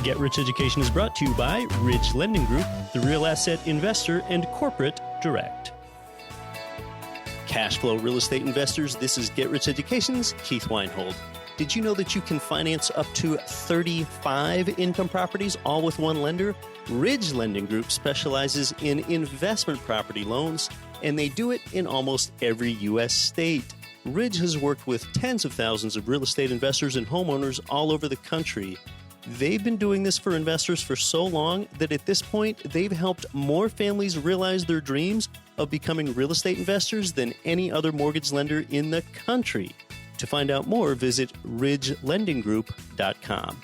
Get Rich Education is brought to you by Ridge Lending Group, the Real Asset Investor, and Corporate Direct. Cash flow real estate investors, this is Get Rich Education's Keith Weinhold. Did you know that you can finance up to 35 income properties, all with one lender? Ridge Lending Group specializes in investment property loans, and they do it in almost every U.S. state. Ridge has worked with tens of thousands of real estate investors and homeowners all over the country. They've been doing this for investors for so long that at this point, they've helped more families realize their dreams of becoming real estate investors than any other mortgage lender in the country. To find out more, visit ridgelendinggroup.com.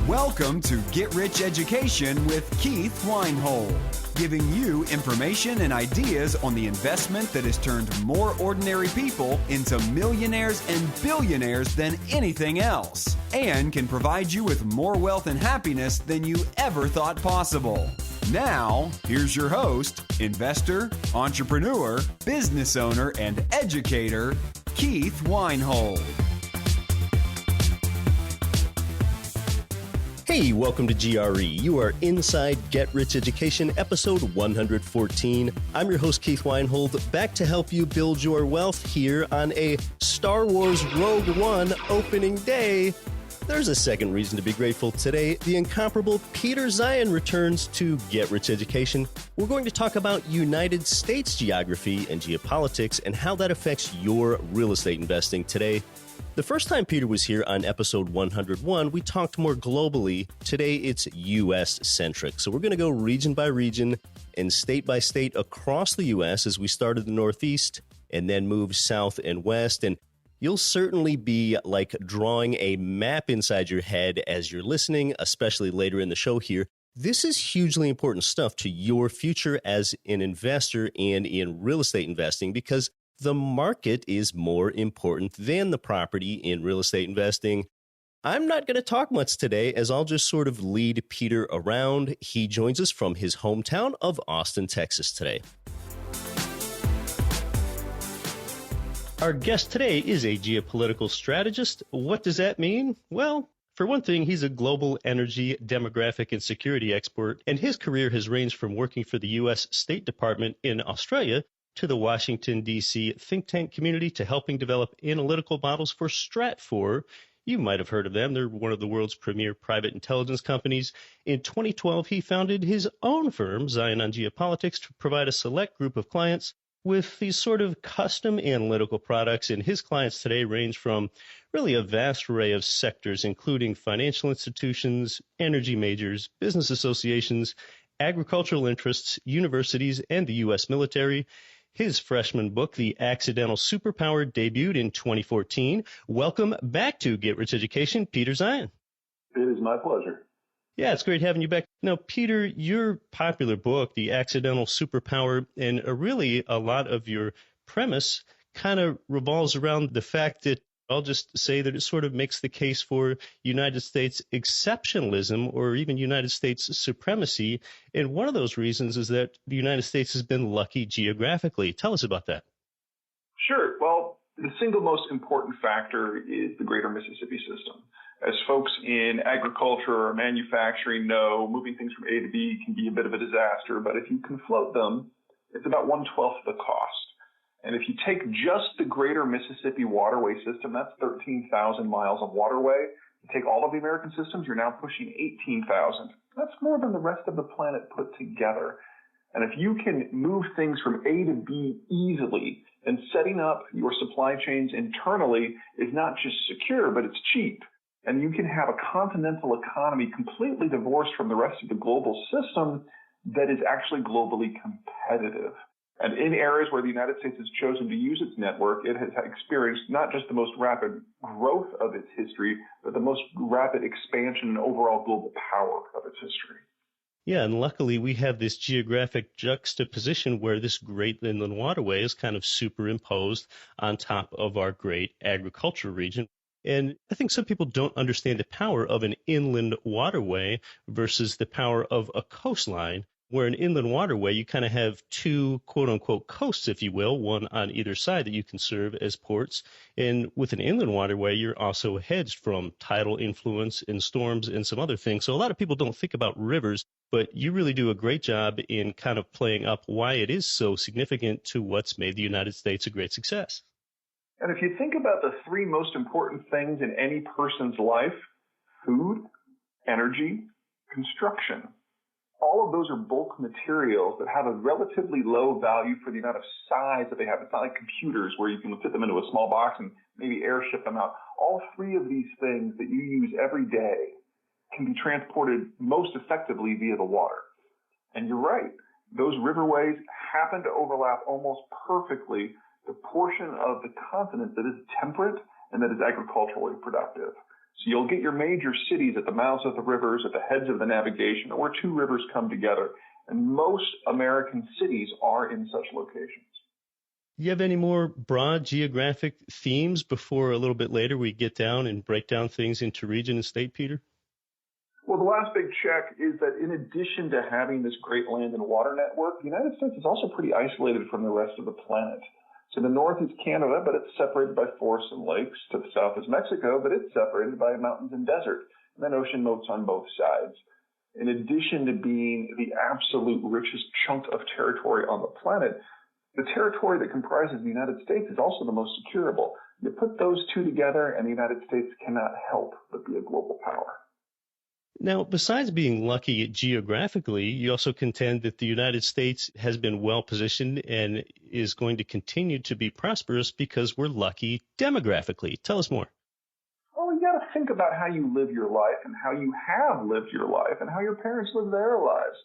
Welcome to Get Rich Education with Keith Weinhold, giving you information and ideas on the investment that has turned more ordinary people into millionaires and billionaires than anything else, and can provide you with more wealth and happiness than you ever thought possible. Now, here's your host, investor, entrepreneur, business owner, and educator, Keith Weinhold. Hey, welcome to GRE. You are inside Get Rich Education, episode 114. I'm your host, Keith Weinhold, back to help you build your wealth here on a Star Wars Rogue One opening day. There's a second reason to be grateful today. The incomparable Peter Zeihan returns to Get Rich Education. We're going to talk about United States geography and geopolitics and how that affects your real estate investing today. The first time Peter was here on episode 101, we talked more globally. Today, it's U.S.-centric. So we're going to go region by region and state by state across the U.S. as we start in the Northeast and then move south and west. And you'll certainly be like drawing a map inside your head as you're listening, especially later in the show here. This is hugely important stuff to your future as an investor and in real estate investing because the market is more important than the property in real estate investing. I'm not going to talk much today as I'll just sort of lead Peter around. He joins us from his hometown of Austin, Texas today. Our guest today is a geopolitical strategist. What does that mean? Well, for one thing, he's a global energy, demographic, and security expert, and his career has ranged from working for the U.S. State Department in Australia to the Washington, D.C. think tank community to helping develop analytical models for Stratfor. You might have heard of them. They're one of the world's premier private intelligence companies. In 2012, he founded his own firm, Zeihan on Geopolitics, to provide a select group of clients with these sort of custom analytical products. And his clients today range from really a vast array of sectors, including financial institutions, energy majors, business associations, agricultural interests, universities, and the U.S. military. His freshman book, The Accidental Superpower, debuted in 2014. Welcome back to Get Rich Education, Peter Zeihan. It is my pleasure. Yeah, it's great having you back. Now, Peter, your popular book, The Accidental Superpower, and really a lot of your premise kind of revolves around the fact that I'll just say that it sort of makes the case for United States exceptionalism or even United States supremacy. And one of those reasons is that the United States has been lucky geographically. Tell us about that. Sure. Well, the single most important factor is the greater Mississippi system. As folks in agriculture or manufacturing know, moving things from A to B can be a bit of a disaster. But if you can float them, it's about 1/12 of the cost. And if you take just the greater Mississippi waterway system, that's 13,000 miles of waterway. You take all of the American systems, you're now pushing 18,000. That's more than the rest of the planet put together. And if you can move things from A to B easily, then setting up your supply chains internally is not just secure, but it's cheap. And you can have a continental economy completely divorced from the rest of the global system that is actually globally competitive. And in areas where the United States has chosen to use its network, it has experienced not just the most rapid growth of its history, but the most rapid expansion and overall global power of its history. Yeah, and luckily we have this geographic juxtaposition where this great inland waterway is kind of superimposed on top of our great agriculture region. And I think some people don't understand the power of an inland waterway versus the power of a coastline. Where an inland waterway, you kind of have two quote unquote coasts, if you will, one on either side that you can serve as ports. And with an inland waterway, you're also hedged from tidal influence and storms and some other things. So a lot of people don't think about rivers, but you really do a great job in kind of playing up why it is so significant to what's made the United States a great success. And if you think about the three most important things in any person's life, food, energy, construction, all of those are bulk materials that have a relatively low value for the amount of size that they have. It's not like computers where you can fit them into a small box and maybe airship them out. All three of these things that you use every day can be transported most effectively via the water. And you're right, those riverways happen to overlap almost perfectly the portion of the continent that is temperate and that is agriculturally productive. So you'll get your major cities at the mouths of the rivers, at the heads of the navigation, where two rivers come together. And most American cities are in such locations. You have any more broad geographic themes before a little bit later we get down and break down things into region and state, Peter? Well, the last big check is that in addition to having this great land and water network, the United States is also pretty isolated from the rest of the planet. To the north is Canada, but it's separated by forests and lakes. To the south is Mexico, but it's separated by mountains and desert. And then ocean moats on both sides. In addition to being the absolute richest chunk of territory on the planet, the territory that comprises the United States is also the most securable. You put those two together, and the United States cannot help but be a global power. Now, besides being lucky geographically, you also contend that the United States has been well positioned and is going to continue to be prosperous because we're lucky demographically. Tell us more. Well, you got to think about how you live your life and how you have lived your life and how your parents lived their lives.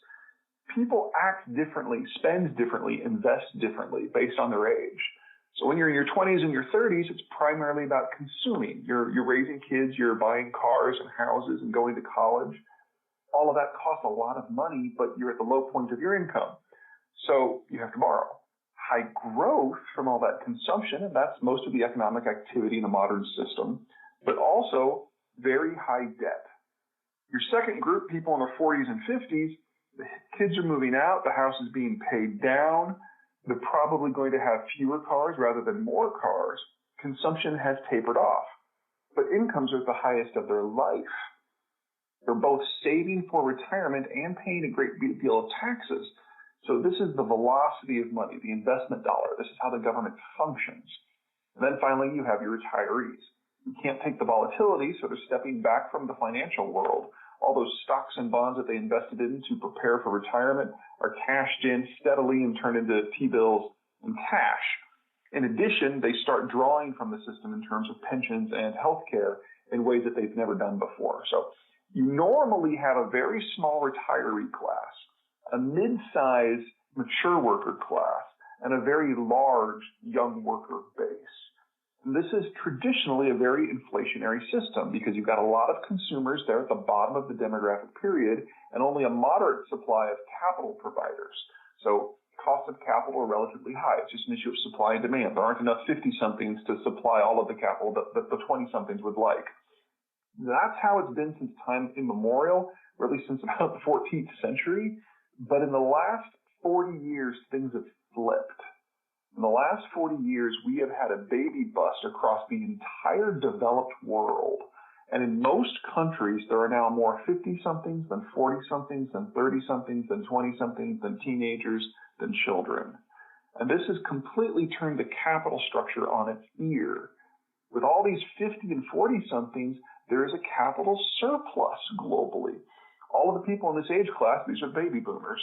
People act differently, spend differently, invest differently based on their age. So when you're in your 20s and your 30s, it's primarily about consuming. You're raising kids, you're buying cars and houses and going to college. All of that costs a lot of money, but you're at the low point of your income. So you have to borrow. High growth from all that consumption, and that's most of the economic activity in the modern system, but also very high debt. Your second group, people in their 40s and 50s, the kids are moving out, the house is being paid down, they're probably going to have fewer cars rather than more cars. Consumption has tapered off, but incomes are at the highest of their life. They're both saving for retirement and paying a great deal of taxes. So this is the velocity of money, the investment dollar. This is how the government functions. And then finally, you have your retirees. You can't take the volatility, so they're stepping back from the financial world. All those stocks and bonds that they invested in to prepare for retirement are cashed in steadily and turned into T-bills and cash. In addition, they start drawing from the system in terms of pensions and health care in ways that they've never done before. So you normally have a very small retiree class, a mid-sized mature worker class, and a very large young worker base. And this is traditionally a very inflationary system because you've got a lot of consumers there at the bottom of the demographic period and only a moderate supply of capital providers. So costs of capital are relatively high. It's just an issue of supply and demand. There aren't enough 50-somethings to supply all of the capital that the 20-somethings would like. That's how it's been since time immemorial, really since about the 14th century. But in the last 40 years, things have flipped. In the last 40 years, we have had a baby bust across the entire developed world. And in most countries, there are now more 50-somethings than 40-somethings than 30-somethings than 20-somethings than teenagers than children. And this has completely turned the capital structure on its ear. With all these 50 and 40-somethings, there is a capital surplus globally. All of the people in this age class, these are baby boomers,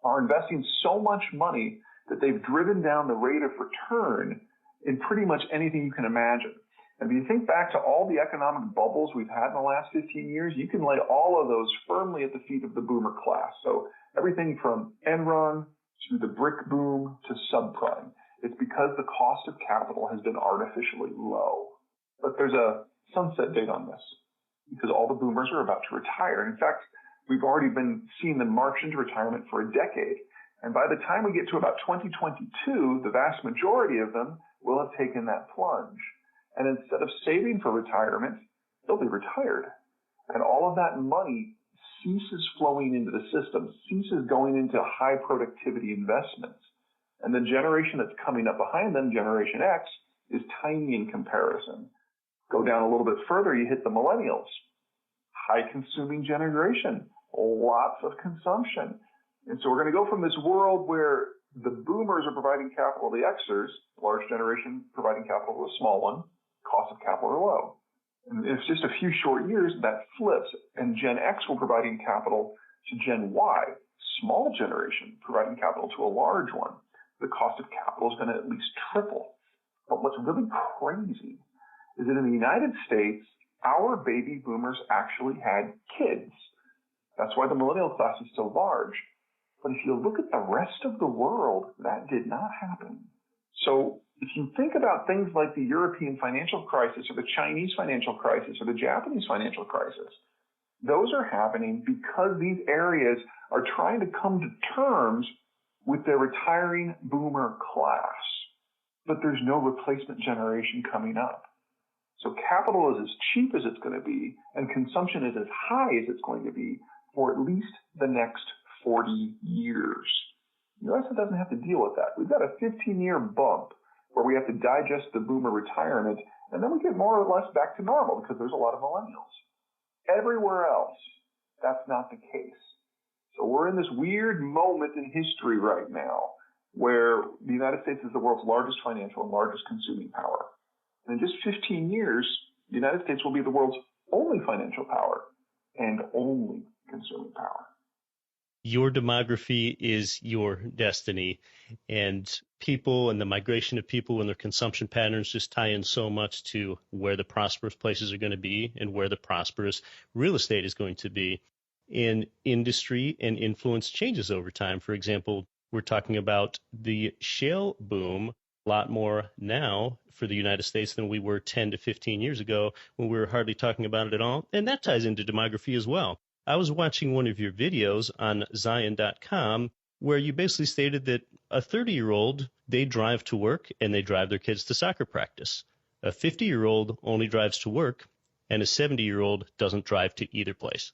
are investing so much money that they've driven down the rate of return in pretty much anything you can imagine. And if you think back to all the economic bubbles we've had in the last 15 years, you can lay all of those firmly at the feet of the boomer class. So everything from Enron to the brick boom to subprime. It's because the cost of capital has been artificially low. But there's a sunset date on this because all the boomers are about to retire. In fact, we've already been seeing them march into retirement for a decade. And by the time we get to about 2022, the vast majority of them will have taken that plunge. And instead of saving for retirement, they'll be retired. And all of that money ceases flowing into the system, ceases going into high productivity investments. And the generation that's coming up behind them, Generation X, is tiny in comparison. Go down a little bit further, you hit the millennials. High consuming generation, lots of consumption. And so we're going to go from this world where the boomers are providing capital to the Xers, large generation providing capital to a small one, cost of capital are low. And it's just a few short years that flips, and Gen X will providing capital to Gen Y, small generation providing capital to a large one. The cost of capital is going to at least triple. But what's really crazy is that in the United States, our baby boomers actually had kids. That's why the millennial class is so large. But if you look at the rest of the world, that did not happen. So if you think about things like the European financial crisis or the Chinese financial crisis or the Japanese financial crisis, those are happening because these areas are trying to come to terms with their retiring boomer class. But there's no replacement generation coming up. So capital is as cheap as it's going to be, and consumption is as high as it's going to be for at least the next 40 years. U.S.A. doesn't have to deal with that. We've got a 15-year bump where we have to digest the boomer retirement, and then we get more or less back to normal because there's a lot of millennials. Everywhere else, that's not the case. So we're in this weird moment in history right now where the United States is the world's largest financial and largest consuming power. And in just 15 years, the United States will be the world's only financial power and only consuming power. Your demography is your destiny, and people and the migration of people and their consumption patterns just tie in so much to where the prosperous places are going to be and where the prosperous real estate is going to be. And industry and influence changes over time. For example, we're talking about the shale boom a lot more now for the United States than we were 10 to 15 years ago when we were hardly talking about it at all. And that ties into demography as well. I was watching one of your videos on Zeihan.com where you basically stated that a 30-year-old, they drive to work and they drive their kids to soccer practice. A 50-year-old only drives to work, and a 70-year-old doesn't drive to either place.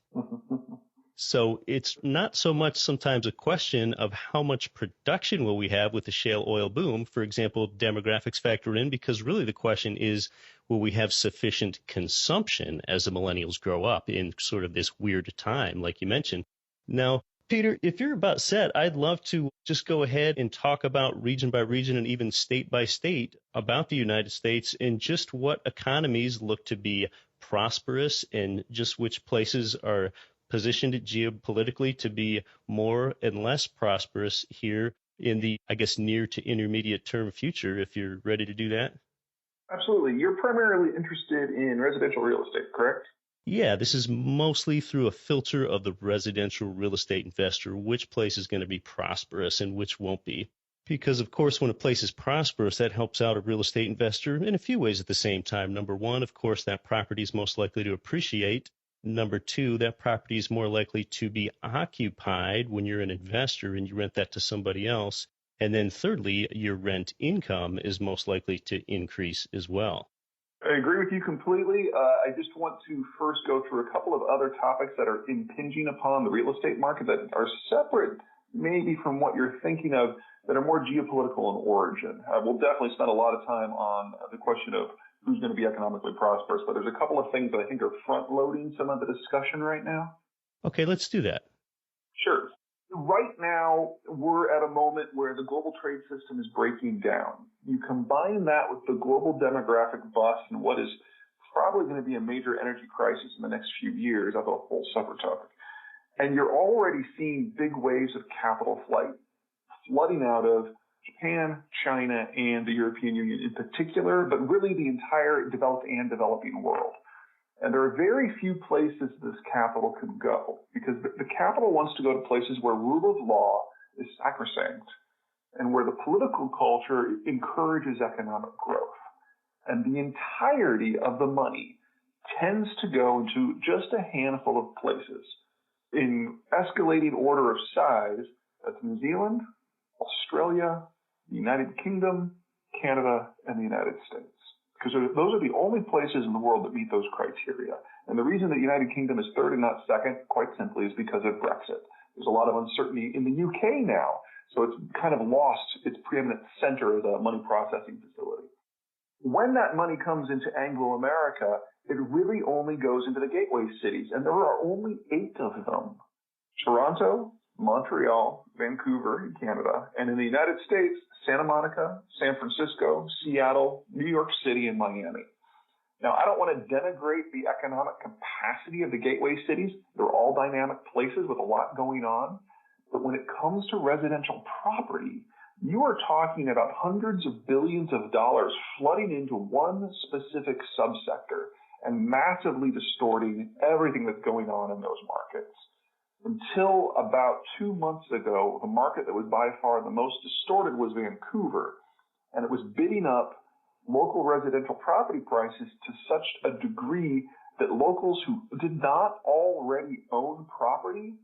So it's not so much sometimes a question of how much production will we have with the shale oil boom. For example, demographics factor in because really the question is, will we have sufficient consumption as the millennials grow up in sort of this weird time, like you mentioned? Now, Peter, if you're about set, I'd love to just go ahead and talk about region by region and even state by state about the United States and just what economies look to be prosperous and just which places are positioned geopolitically to be more and less prosperous here in the, I guess, near to intermediate term future, if you're ready to do that? Absolutely. You're primarily interested in residential real estate, correct? Yeah, this is mostly through a filter of the residential real estate investor, which place is going to be prosperous and which won't be. Because, of course, when a place is prosperous, that helps out a real estate investor in a few ways at the same time. Number one, of course, that property is most likely to appreciate. Number two, that property is more likely to be occupied when you're an investor and you rent that to somebody else. And then thirdly, your rent income is most likely to increase as well. I agree with you completely. I just want to first go through a couple of other topics that are impinging upon the real estate market that are separate maybe from what you're thinking of, that are more geopolitical in origin. We'll definitely spend a lot of time on the question of who's going to be economically prosperous, but there's a couple of things that I think are front-loading some of the discussion right now. Okay, let's do that. Sure. Right now, we're at a moment where the global trade system is breaking down. You combine that with the global demographic bust and what is probably going to be a major energy crisis in the next few years, although a whole separate topic. And you're already seeing big waves of capital flight flooding out of Japan, China, and the European Union in particular, but really the entire developed and developing world. And there are very few places this capital could go because the capital wants to go to places where rule of law is sacrosanct and where the political culture encourages economic growth. And the entirety of the money tends to go into just a handful of places. In escalating order of size, that's New Zealand, Australia, the United Kingdom, Canada, and the United States. because those are the only places in the world that meet those criteria. And the reason the United Kingdom is third and not second, quite simply, is because of Brexit. There's a lot of uncertainty in the UK now, so it's kind of lost its preeminent center as a money processing facility. When that money comes into Anglo-America, it really only goes into the gateway cities, and there are only 8 of them. Toronto, Montreal, Vancouver in Canada, and in the United States, Santa Monica, San Francisco, Seattle, New York City, and Miami. Now, I don't want to denigrate the economic capacity of the gateway cities. They're all dynamic places with a lot going on. But when it comes to residential property, you are talking about hundreds of billions of dollars flooding into one specific subsector and massively distorting everything that's going on in those markets. Until about 2 months ago, the market that was by far the most distorted was Vancouver, and it was bidding up local residential property prices to such a degree that locals who did not already own property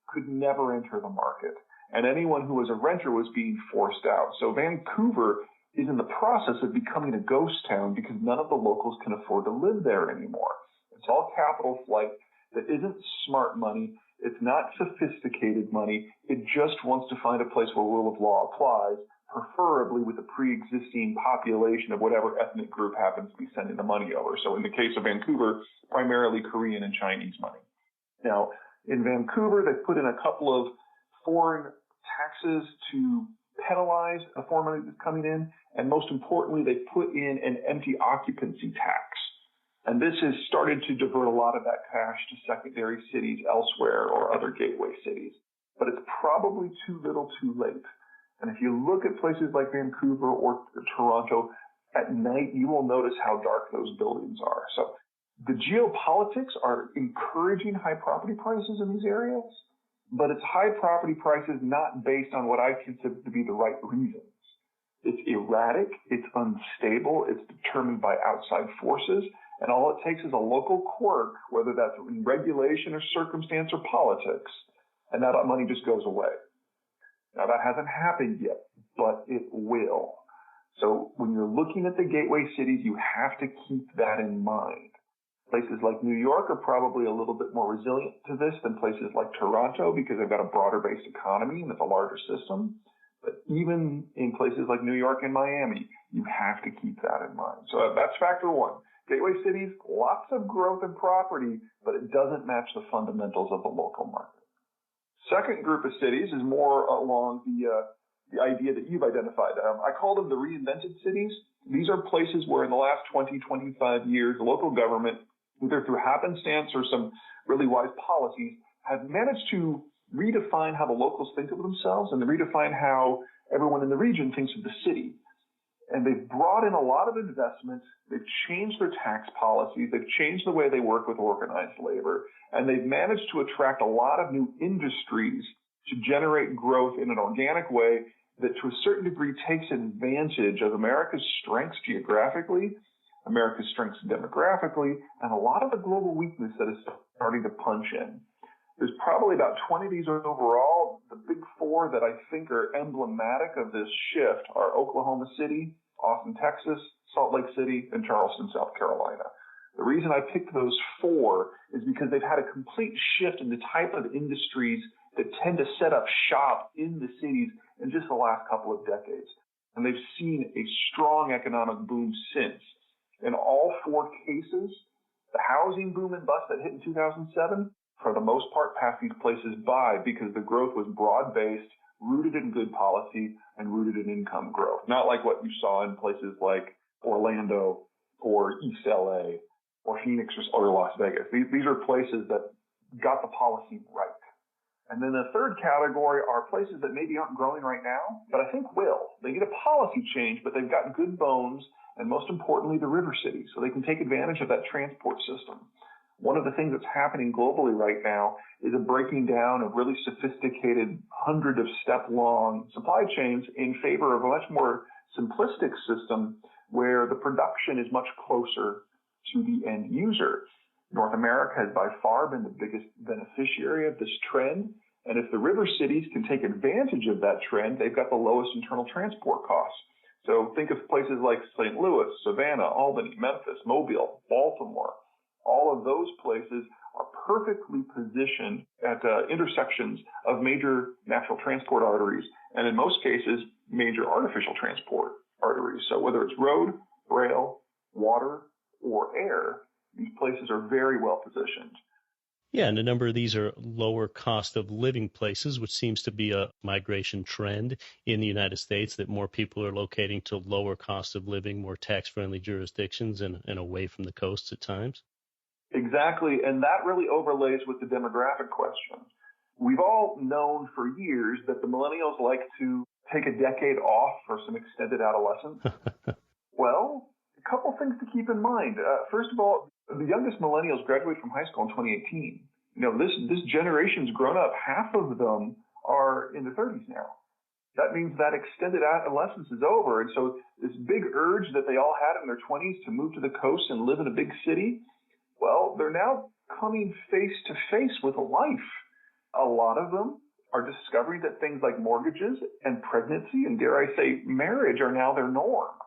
could never enter the market. And anyone who was a renter was being forced out. So Vancouver is in the process of becoming a ghost town because none of the locals can afford to live there anymore. It's all capital flight that isn't smart money. It's not sophisticated money. It just wants to find a place where rule of law applies, preferably with a pre-existing population of whatever ethnic group happens to be sending the money over. So in the case of Vancouver, primarily Korean and Chinese money. Now, in Vancouver, they put in a couple of foreign taxes to penalize the foreign money that's coming in. And most importantly, they put in an empty occupancy tax. And this has started to divert a lot of that cash to secondary cities elsewhere or other gateway cities. But it's probably too little too late. And if you look at places like Vancouver or Toronto, at night you will notice how dark those buildings are. So the geopolitics are encouraging high property prices in these areas, but it's high property prices not based on what I consider to be the right reasons. It's erratic, it's unstable, it's determined by outside forces, and all it takes is a local quirk, whether that's in regulation or circumstance or politics, and that money just goes away. Now, that hasn't happened yet, but it will. So when you're looking at the gateway cities, you have to keep that in mind. Places like New York are probably a little bit more resilient to this than places like Toronto because they've got a broader-based economy and it's a larger system. But even in places like New York and Miami, you have to keep that in mind. So that's factor one. Gateway cities, lots of growth in property, but it doesn't match the fundamentals of the local market. Second group of cities is more along the idea that you've identified. I call them the reinvented cities. These are places where in the last 20, 25 years, the local government, either through happenstance or some really wise policies, have managed to redefine how the locals think of themselves and to redefine how everyone in the region thinks of the city. And they've brought in a lot of investment. They've changed their tax policies. They've changed the way they work with organized labor. And they've managed to attract a lot of new industries to generate growth in an organic way that to a certain degree takes advantage of America's strengths geographically, America's strengths demographically, and a lot of the global weakness that is starting to punch in. There's probably about 20 of these overall. The big four that I think are emblematic of this shift are Oklahoma City, Austin, Texas, Salt Lake City, and Charleston, South Carolina. The reason I picked those four is because they've had a complete shift in the type of industries that tend to set up shop in the cities in just the last couple of decades. And they've seen a strong economic boom since. In all four cases, the housing boom and bust that hit in 2007, for the most part, passed these places by because the growth was broad-based, rooted in good policy, and rooted in income growth. Not like what you saw in places like Orlando or East LA or Phoenix or Las Vegas. These are places that got the policy right. And then the third category are places that maybe aren't growing right now, but I think will. They need a policy change, but they've got good bones, and most importantly, the river cities, so they can take advantage of that transport system. One of the things that's happening globally right now is a breaking down of really sophisticated, hundred-of-step-long supply chains in favor of a much more simplistic system where the production is much closer to the end user. North America has by far been the biggest beneficiary of this trend, and if the river cities can take advantage of that trend, they've got the lowest internal transport costs. So think of places like St. Louis, Savannah, Albany, Memphis, Mobile, Baltimore. All of those places are perfectly positioned at intersections of major natural transport arteries, and in most cases, major artificial transport arteries. So whether it's road, rail, water, or air, these places are very well positioned. Yeah, and a number of these are lower cost of living places, which seems to be a migration trend in the United States, that more people are locating to lower cost of living, more tax-friendly jurisdictions and away from the coasts at times. Exactly, and that really overlays with the demographic question. We've all known for years that the millennials like to take a decade off for some extended adolescence. Well, a couple things to keep in mind. First of all, the youngest millennials graduate from high school in 2018. This generation's grown up. Half of them are in their 30s now. That means that extended adolescence is over. And so this big urge that they all had in their 20s to move to the coast and live in a big city, well, they're now coming face to face with life. A lot of them are discovering that things like mortgages and pregnancy and, dare I say, marriage are now their norm.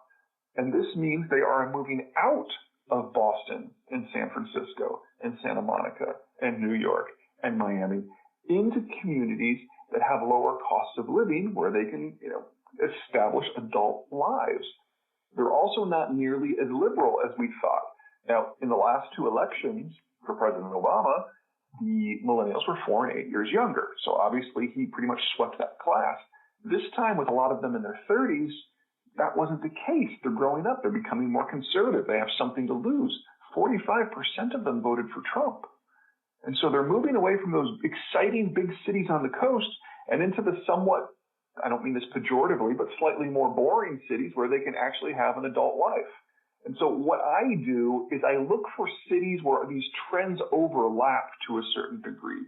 And this means they are moving out of Boston and San Francisco and Santa Monica and New York and Miami into communities that have lower costs of living where they can, establish adult lives. They're also not nearly as liberal as we thought. Now, in the last two elections for President Obama, the millennials were 4 and 8 years younger. So obviously he pretty much swept that class. This time, with a lot of them in their 30s, that wasn't the case. They're growing up. They're becoming more conservative. They have something to lose. 45% of them voted for Trump. And so they're moving away from those exciting big cities on the coast and into the somewhat, I don't mean this pejoratively, but slightly more boring cities where they can actually have an adult life. And so what I do is I look for cities where these trends overlap to a certain degree.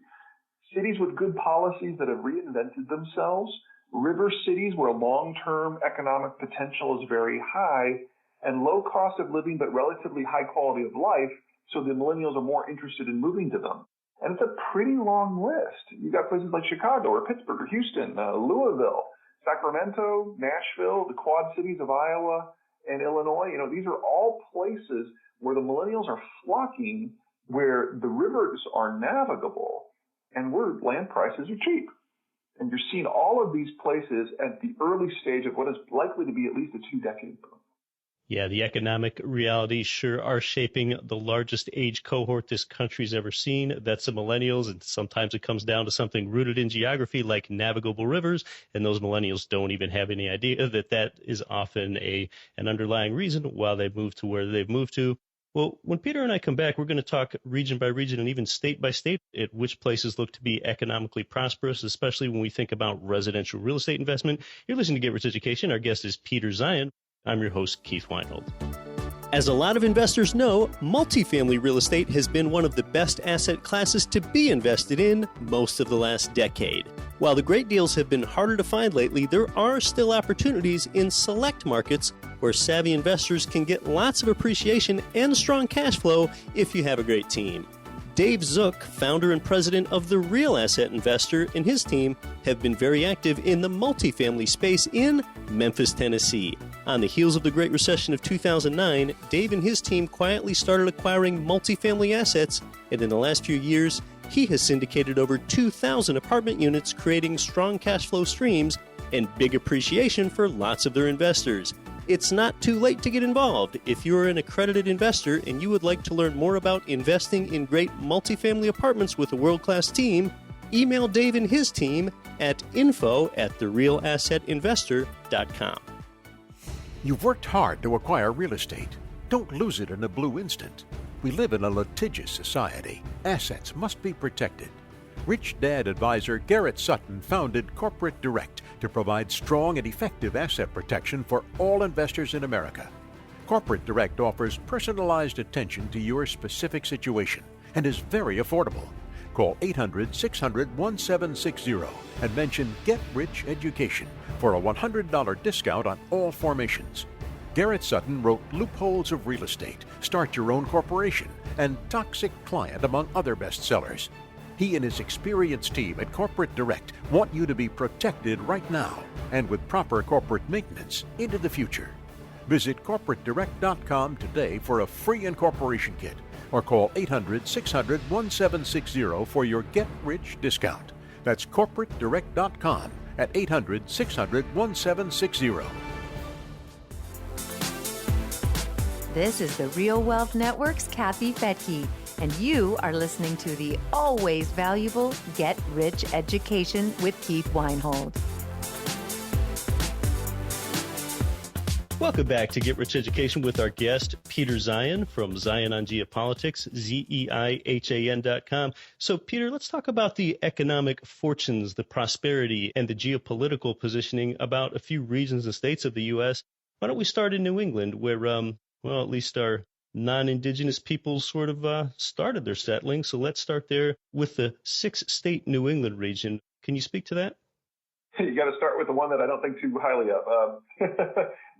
Cities with good policies that have reinvented themselves, river cities where long-term economic potential is very high, and low cost of living but relatively high quality of life, so the millennials are more interested in moving to them. And it's a pretty long list. You got places like Chicago or Pittsburgh or Houston, Louisville, Sacramento, Nashville, the Quad Cities of Iowa and Illinois. These are all places where the millennials are flocking, where the rivers are navigable and where land prices are cheap. And you're seeing all of these places at the early stage of what is likely to be at least a 2-decade boom. Yeah, the economic realities sure are shaping the largest age cohort this country's ever seen. That's the millennials, and sometimes it comes down to something rooted in geography like navigable rivers, and those millennials don't even have any idea that is often an underlying reason why they've moved to where they've moved to. Well, when Peter and I come back, we're going to talk region by region and even state by state at which places look to be economically prosperous, especially when we think about residential real estate investment. You're listening to Get Rich Education. Our guest is Peter Zeihan. I'm your host, Keith Weinhold. As a lot of investors know, multifamily real estate has been one of the best asset classes to be invested in most of the last decade. While the great deals have been harder to find lately, there are still opportunities in select markets where savvy investors can get lots of appreciation and strong cash flow if you have a great team. Dave Zook, founder and president of The Real Asset Investor, and his team have been very active in the multifamily space in Memphis, Tennessee. On the heels of the Great Recession of 2009, Dave and his team quietly started acquiring multifamily assets, and in the last few years, he has syndicated over 2,000 apartment units, creating strong cash flow streams and big appreciation for lots of their investors. It's not too late to get involved. If you're an accredited investor and you would like to learn more about investing in great multifamily apartments with a world-class team, email Dave and his team at info@therealassetinvestor.com. You've worked hard to acquire real estate. Don't lose it in a blue instant. We live in a litigious society. Assets must be protected. Rich Dad advisor Garrett Sutton founded Corporate Direct to provide strong and effective asset protection for all investors in America. Corporate Direct offers personalized attention to your specific situation and is very affordable. Call 800-600-1760 and mention Get Rich Education for a $100 discount on all formations. Garrett Sutton wrote Loopholes of Real Estate, Start Your Own Corporation, and Toxic Client, among other bestsellers. He and his experienced team at Corporate Direct want you to be protected right now and with proper corporate maintenance into the future. Visit corporatedirect.com today for a free incorporation kit or call 800-600-1760 for your Get Rich discount. That's corporatedirect.com at 800-600-1760. This is the Real Wealth Network's Kathy Fettke, and you are listening to the always valuable Get Rich Education with Keith Weinhold. Welcome back to Get Rich Education with our guest, Peter Zeihan from Zeihan on Geopolitics, ZEIHAN.com. So, Peter, let's talk about the economic fortunes, the prosperity, and the geopolitical positioning about a few regions and states of the U.S. Why don't we start in New England, where, at least our non-indigenous peoples sort of started their settling. So let's start there with the 6-state New England region. Can you speak to that? You got to start with the one that I don't think too highly of.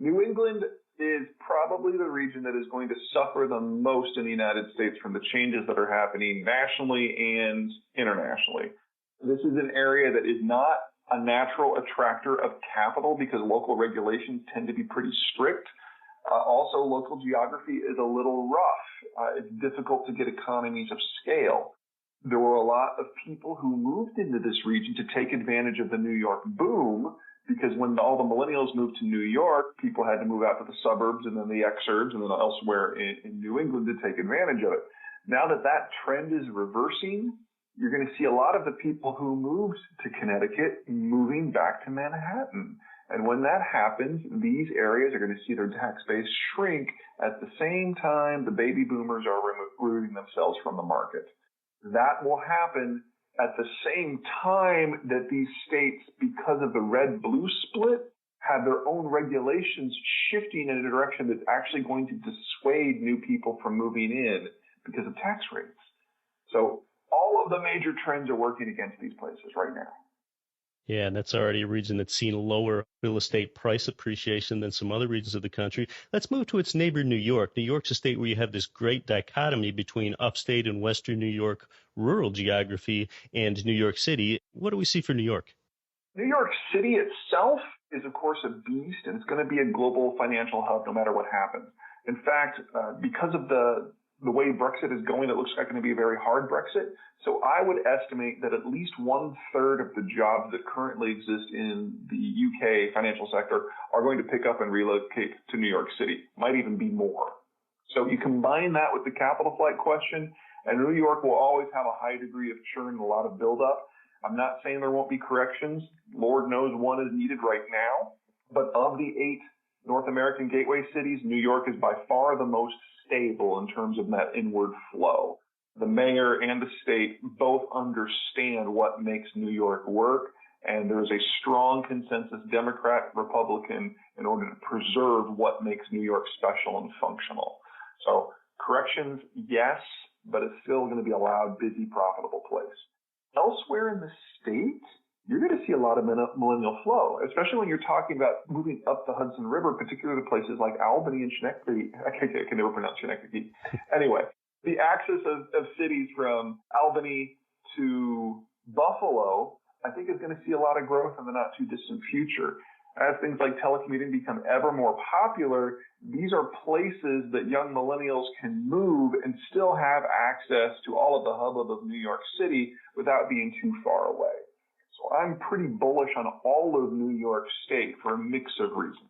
New England is probably the region that is going to suffer the most in the United States from the changes that are happening nationally and internationally. This is an area that is not a natural attractor of capital because local regulations tend to be pretty strict. Also, local geography is a little rough. It's difficult to get economies of scale. There were a lot of people who moved into this region to take advantage of the New York boom, because when all the millennials moved to New York, people had to move out to the suburbs and then the exurbs and then elsewhere in New England to take advantage of it. Now that that trend is reversing, you're going to see a lot of the people who moved to Connecticut moving back to Manhattan. And when that happens, these areas are going to see their tax base shrink at the same time the baby boomers are removing themselves from the market. That will happen at the same time that these states, because of the red-blue split, have their own regulations shifting in a direction that's actually going to dissuade new people from moving in because of tax rates. So all of the major trends are working against these places right now. Yeah, and that's already a region that's seen a lower real estate price appreciation than some other regions of the country. Let's move to its neighbor, New York. New York's a state where you have this great dichotomy between upstate and western New York rural geography and New York City. What do we see for New York? New York City itself is, of course, a beast, and it's going to be a global financial hub no matter what happens. In fact, because of the way Brexit is going, it looks like it's going to be a very hard Brexit. So I would estimate that at least 1/3 of the jobs that currently exist in the UK financial sector are going to pick up and relocate to New York City. Might even be more. So you combine that with the capital flight question, and New York will always have a high degree of churn and a lot of buildup. I'm not saying there won't be corrections. Lord knows one is needed right now. But of the 8 North American gateway cities, New York is by far the most stable in terms of that inward flow. The mayor and the state both understand what makes New York work, and there's a strong consensus, Democrat, Republican, in order to preserve what makes New York special and functional. So corrections, yes, but it's still going to be a loud, busy, profitable place. Elsewhere in the state, you're going to see a lot of millennial flow, especially when you're talking about moving up the Hudson River, particularly to places like Albany and Schenectady. I can never pronounce Schenectady. Anyway, the axis of cities from Albany to Buffalo, I think is going to see a lot of growth in the not too distant future. As things like telecommuting become ever more popular, these are places that young millennials can move and still have access to all of the hubbub of New York City without being too far away. So I'm pretty bullish on all of New York State for a mix of reasons.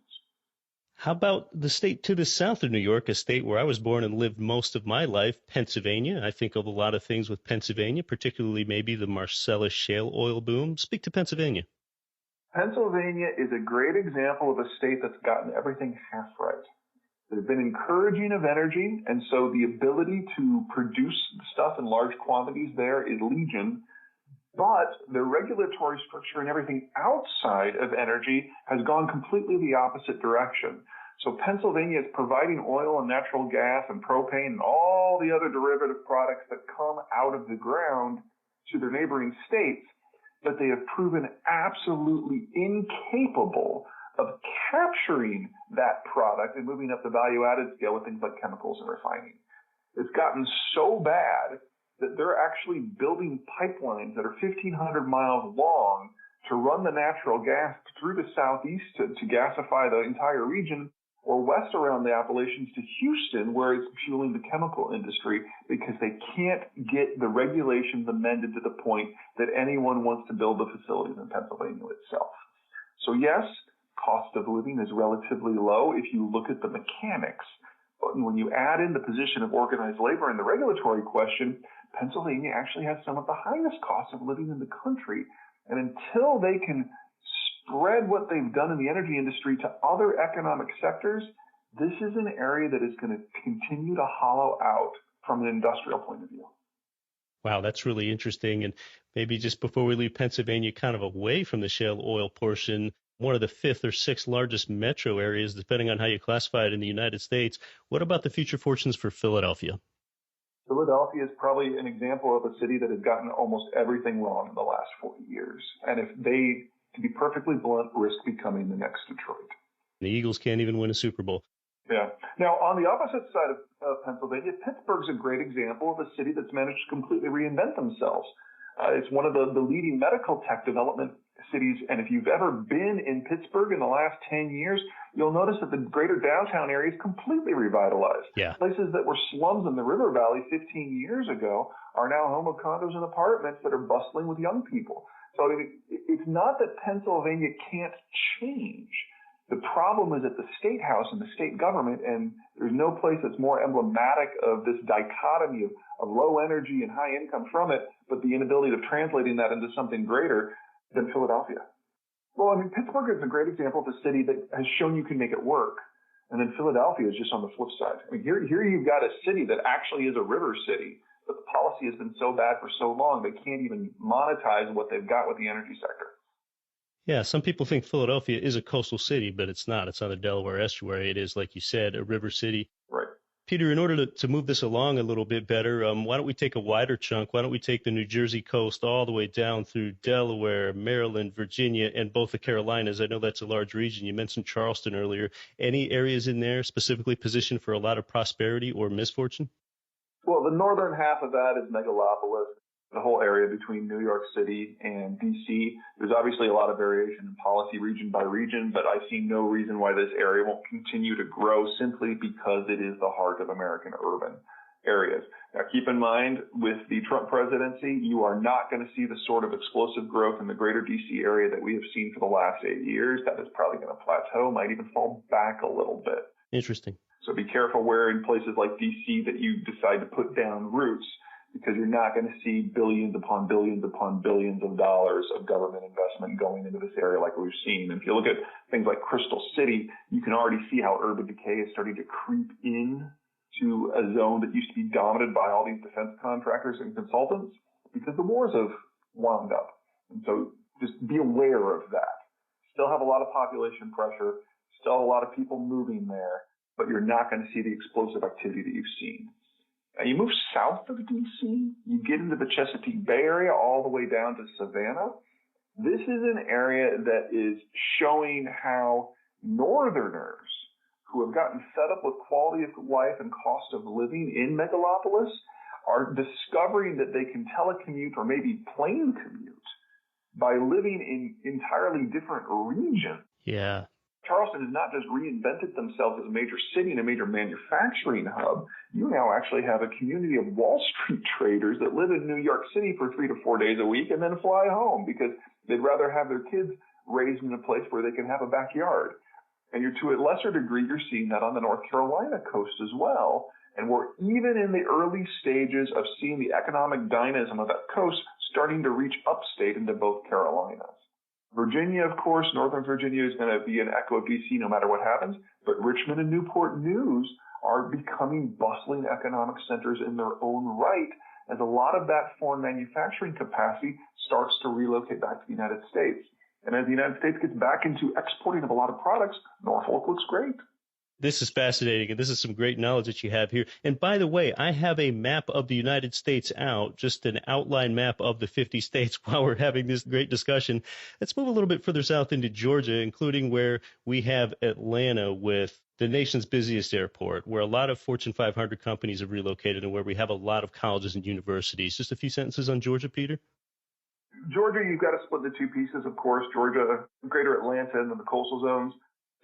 How about the state to the south of New York, a state where I was born and lived most of my life, Pennsylvania? I think of a lot of things with Pennsylvania, particularly maybe the Marcellus shale oil boom. Speak to Pennsylvania. Pennsylvania is a great example of a state that's gotten everything half right. They've been encouraging of energy, and so the ability to produce stuff in large quantities there is legion. But the regulatory structure and everything outside of energy has gone completely the opposite direction. So Pennsylvania is providing oil and natural gas and propane and all the other derivative products that come out of the ground to their neighboring states, but they have proven absolutely incapable of capturing that product and moving up the value-added scale with things like chemicals and refining. It's gotten so bad that they're actually building pipelines that are 1,500 miles long to run the natural gas through the southeast to gasify the entire region, or west around the Appalachians to Houston, where it's fueling the chemical industry, because they can't get the regulations amended to the point that anyone wants to build the facilities in Pennsylvania itself. So yes, cost of living is relatively low if you look at the mechanics. But when you add in the position of organized labor and the regulatory question, Pennsylvania actually has some of the highest costs of living in the country. And until they can spread what they've done in the energy industry to other economic sectors, this is an area that is going to continue to hollow out from an industrial point of view. Wow, that's really interesting. And maybe just before we leave Pennsylvania kind of away from the shale oil portion, one of the fifth or sixth largest metro areas, depending on how you classify it in the United States. What about the future fortunes for Philadelphia? Philadelphia is probably an example of a city that has gotten almost everything wrong in the last 40 years. And if they, to be perfectly blunt, risk becoming the next Detroit. The Eagles can't even win a Super Bowl. Yeah. Now, on the opposite side of Pennsylvania, Pittsburgh's a great example of a city that's managed to completely reinvent themselves. It's one of the leading medical tech development cities, and if you've ever been in Pittsburgh in the last 10 years, you'll notice that the greater downtown area is completely revitalized. Yeah. Places that were slums in the River Valley 15 years ago are now home of condos and apartments that are bustling with young people. So it's not that Pennsylvania can't change. The problem is at the state house and the state government, and there's no place that's more emblematic of this dichotomy of low energy and high income from it, but the inability of translating that into something greater than Philadelphia. Well, I mean, Pittsburgh is a great example of a city that has shown you can make it work. And then Philadelphia is just on the flip side. I mean, here you've got a city that actually is a river city, but the policy has been so bad for so long, they can't even monetize what they've got with the energy sector. Yeah, some people think Philadelphia is a coastal city, but it's not. It's on the Delaware estuary. It is, like you said, a river city. Right. Peter, in order to move this along a little bit better, why don't we take a wider chunk? Why don't we take the New Jersey coast all the way down through Delaware, Maryland, Virginia, and both the Carolinas? I know that's a large region. You mentioned Charleston earlier. Any areas in there specifically positioned for a lot of prosperity or misfortune? Well, the northern half of that is megalopolis. The whole area between New York City and D.C. There's obviously a lot of variation in policy region by region, but I see no reason why this area won't continue to grow simply because it is the heart of American urban areas. Now, keep in mind, with the Trump presidency, you are not going to see the sort of explosive growth in the greater D.C. area that we have seen for the last 8 years. That is probably going to plateau, might even fall back a little bit. Interesting. So be careful where in places like D.C. that you decide to put down roots, because you're not going to see billions upon billions upon billions of dollars of government investment going into this area like we've seen. And if you look at things like Crystal City, you can already see how urban decay is starting to creep in to a zone that used to be dominated by all these defense contractors and consultants, because the wars have wound up. And so just be aware of that. Still have a lot of population pressure, still have a lot of people moving there, but you're not going to see the explosive activity that you've seen. Now, you move south of D.C., you get into the Chesapeake Bay area all the way down to Savannah. This is an area that is showing how northerners who have gotten fed up with quality of life and cost of living in megalopolis are discovering that they can telecommute or maybe plane commute by living in entirely different regions. Yeah. Charleston has not just reinvented themselves as a major city and a major manufacturing hub. You now actually have a community of Wall Street traders that live in New York City for 3 to 4 days a week and then fly home because they'd rather have their kids raised in a place where they can have a backyard. And to a lesser degree, you're seeing that on the North Carolina coast as well. And we're even in the early stages of seeing the economic dynamism of that coast starting to reach upstate into both Carolinas. Virginia, of course, Northern Virginia is going to be an echo of D.C. no matter what happens, but Richmond and Newport News are becoming bustling economic centers in their own right as a lot of that foreign manufacturing capacity starts to relocate back to the United States. And as the United States gets back into exporting of a lot of products, Norfolk looks great. This is fascinating, and this is some great knowledge that you have here. And by the way, I have a map of the United States out, just an outline map of the 50 states while we're having this great discussion. Let's move a little bit further south into Georgia, including where we have Atlanta with the nation's busiest airport, where a lot of Fortune 500 companies have relocated and where we have a lot of colleges and universities. Just a few sentences on Georgia, Peter? Georgia, you've got to split into two pieces, of course. Georgia, greater Atlanta, and then the coastal zones.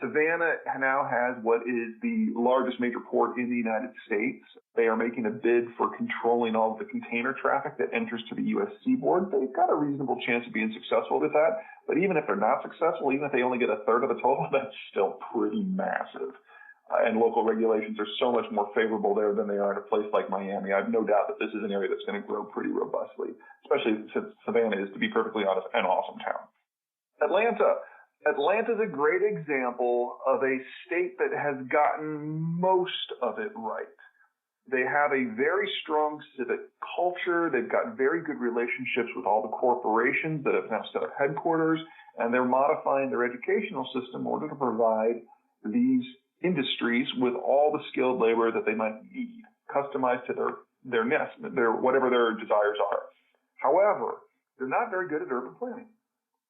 Savannah now has what is the largest major port in the United States. They are making a bid for controlling all of the container traffic that enters to the U.S. seaboard. They've got a reasonable chance of being successful with that. But even if they're not successful, even if they only get a third of the total, that's still pretty massive. And local regulations are so much more favorable there than they are in a place like Miami. I have no doubt that this is an area that's going to grow pretty robustly, especially since Savannah is, to be perfectly honest, an awesome town. Atlanta's a great example of a state that has gotten most of it right. They have a very strong civic culture. They've got very good relationships with all the corporations that have now set up headquarters, and they're modifying their educational system in order to provide these industries with all the skilled labor that they might need, customized to their nest, whatever their desires are. However, they're not very good at urban planning.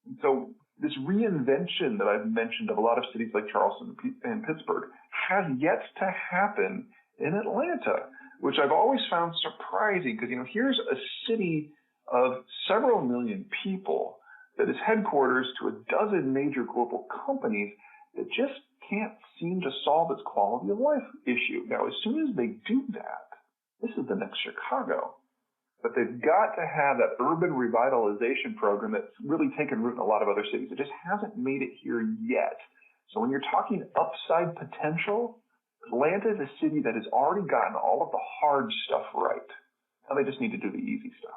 And so this reinvention that I've mentioned of a lot of cities like Charleston and Pittsburgh has yet to happen in Atlanta, which I've always found surprising because, here's a city of several million people that is headquarters to a dozen major global companies that just can't seem to solve its quality of life issue. Now, as soon as they do that, this is the next Chicago. But they've got to have that urban revitalization program that's really taken root in a lot of other cities. It just hasn't made it here yet. So when you're talking upside potential, Atlanta is a city that has already gotten all of the hard stuff right. Now they just need to do the easy stuff.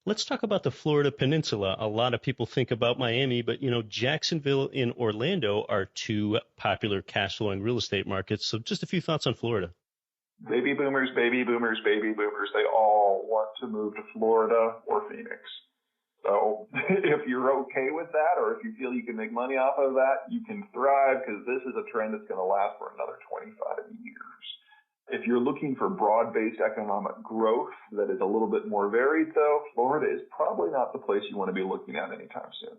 Let's talk about the Florida Peninsula. A lot of people think about Miami, but, Jacksonville and Orlando are two popular cash-flowing real estate markets. So just a few thoughts on Florida. Baby boomers, baby boomers, baby boomers. They all want to move to Florida or Phoenix. So if you're okay with that, or if you feel you can make money off of that, you can thrive because this is a trend that's going to last for another 25 years. If you're looking for broad-based economic growth that is a little bit more varied, though, Florida is probably not the place you want to be looking at anytime soon.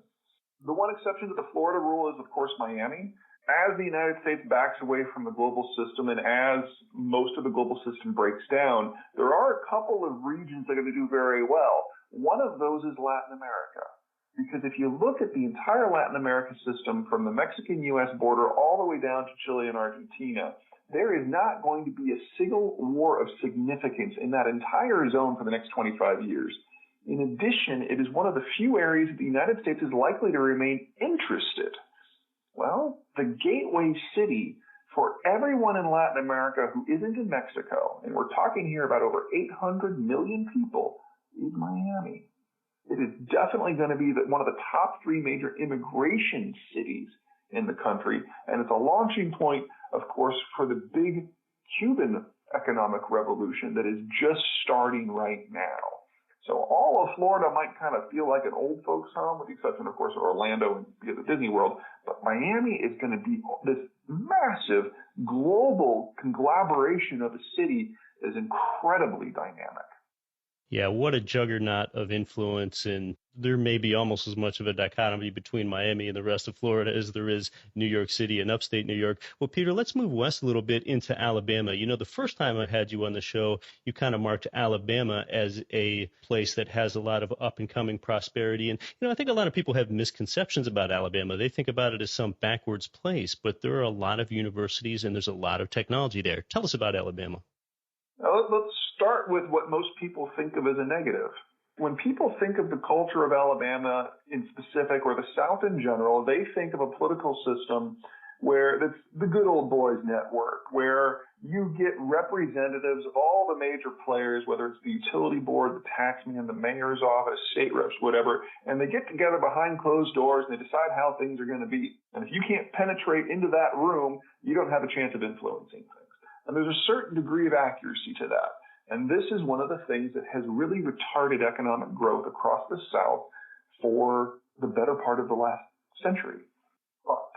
The one exception to the Florida rule is, of course, Miami. As the United States backs away from the global system and as most of the global system breaks down, there are a couple of regions that are going to do very well. One of those is Latin America. Because if you look at the entire Latin America system from the Mexican-U.S. border all the way down to Chile and Argentina, there is not going to be a single war of significance in that entire zone for the next 25 years. In addition, it is one of the few areas that the United States is likely to remain interested. Well, the gateway city for everyone in Latin America who isn't in Mexico, and we're talking here about over 800 million people, is Miami. It is definitely going to be one of the top three major immigration cities in the country, and it's a launching point, of course, for the big Cuban economic revolution that is just starting right now. So all of Florida might kind of feel like an old folks home, with the exception, of course, of Orlando and because of Disney World. But Miami is going to be this massive global conglomeration of a city that is incredibly dynamic. Yeah, what a juggernaut of influence, and there may be almost as much of a dichotomy between Miami and the rest of Florida as there is New York City and upstate New York. Well, Peter, let's move west a little bit into Alabama. The first time I had you on the show, you kind of marked Alabama as a place that has a lot of up-and-coming prosperity. And, I think a lot of people have misconceptions about Alabama. They think about it as some backwards place, but there are a lot of universities and there's a lot of technology there. Tell us about Alabama. Let's start with what most people think of as a negative. When people think of the culture of Alabama in specific, or the South in general, they think of a political system where it's the good old boys network, where you get representatives of all the major players, whether it's the utility board, the taxman, the mayor's office, state reps, whatever, and they get together behind closed doors and they decide how things are going to be. And if you can't penetrate into that room, you don't have a chance of influencing things. And there's a certain degree of accuracy to that. And this is one of the things that has really retarded economic growth across the South for the better part of the last century. But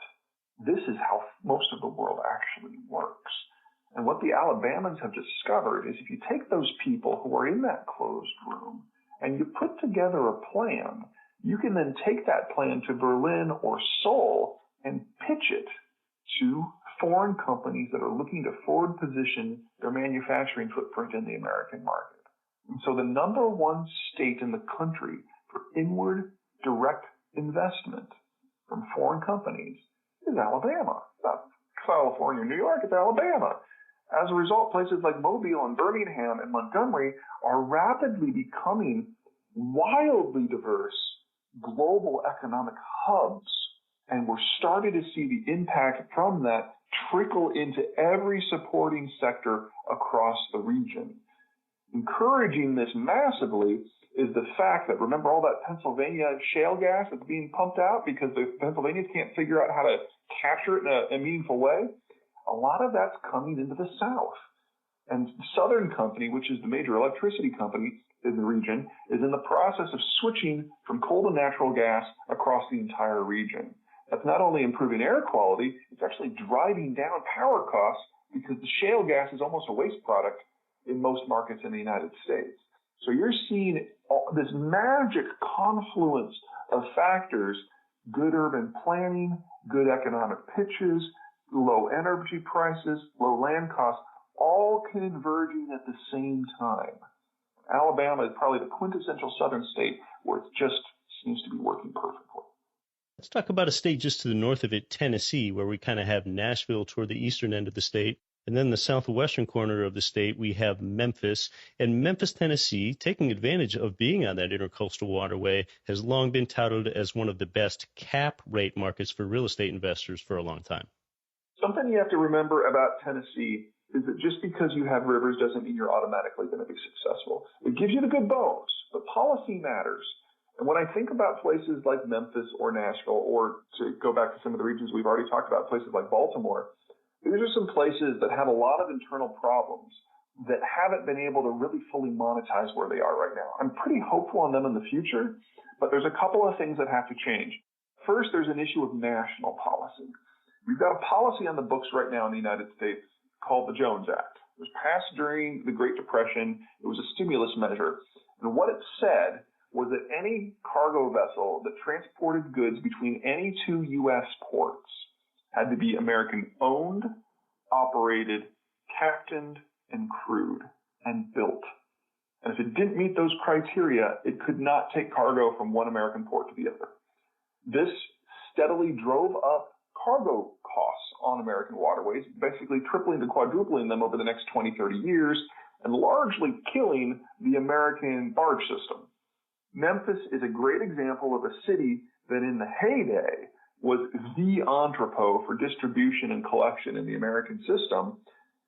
this is how most of the world actually works. And what the Alabamans have discovered is if you take those people who are in that closed room and you put together a plan, you can then take that plan to Berlin or Seoul and pitch it to foreign companies that are looking to forward position their manufacturing footprint in the American market. And so the number one state in the country for inward direct investment from foreign companies is Alabama. It's not California or New York, it's Alabama. As a result, places like Mobile and Birmingham and Montgomery are rapidly becoming wildly diverse global economic hubs. And we're starting to see the impact from that trickle into every supporting sector across the region. Encouraging this massively is the fact that, remember all that Pennsylvania shale gas that's being pumped out because the Pennsylvanians can't figure out how to capture it in a meaningful way? A lot of that's coming into the South. And Southern Company, which is the major electricity company in the region, is in the process of switching from coal to natural gas across the entire region. That's not only improving air quality, it's actually driving down power costs because the shale gas is almost a waste product in most markets in the United States. So you're seeing this magic confluence of factors: good urban planning, good economic pitches, low energy prices, low land costs, all converging at the same time. Alabama is probably the quintessential southern state where it just seems to be working perfectly. Let's talk about a state just to the north of it, Tennessee, where we kind of have Nashville toward the eastern end of the state. And then the southwestern corner of the state, we have Memphis. And Memphis, Tennessee, taking advantage of being on that intercoastal waterway, has long been touted as one of the best cap rate markets for real estate investors for a long time. Something you have to remember about Tennessee is that just because you have rivers doesn't mean you're automatically going to be successful. It gives you the good bones, but policy matters. And when I think about places like Memphis or Nashville, or to go back to some of the regions we've already talked about, places like Baltimore, these are some places that have a lot of internal problems that haven't been able to really fully monetize where they are right now. I'm pretty hopeful on them in the future, but there's a couple of things that have to change. First, there's an issue of national policy. We've got a policy on the books right now in the United States called the Jones Act. It was passed during the Great Depression. It was a stimulus measure. And what it said was that any cargo vessel that transported goods between any two U.S. ports had to be American-owned, operated, captained, and crewed, and built. And if it didn't meet those criteria, it could not take cargo from one American port to the other. This steadily drove up cargo costs on American waterways, basically tripling to quadrupling them over the next 20, 30 years, and largely killing the American barge system. Memphis is a great example of a city that in the heyday was the entrepot for distribution and collection in the American system,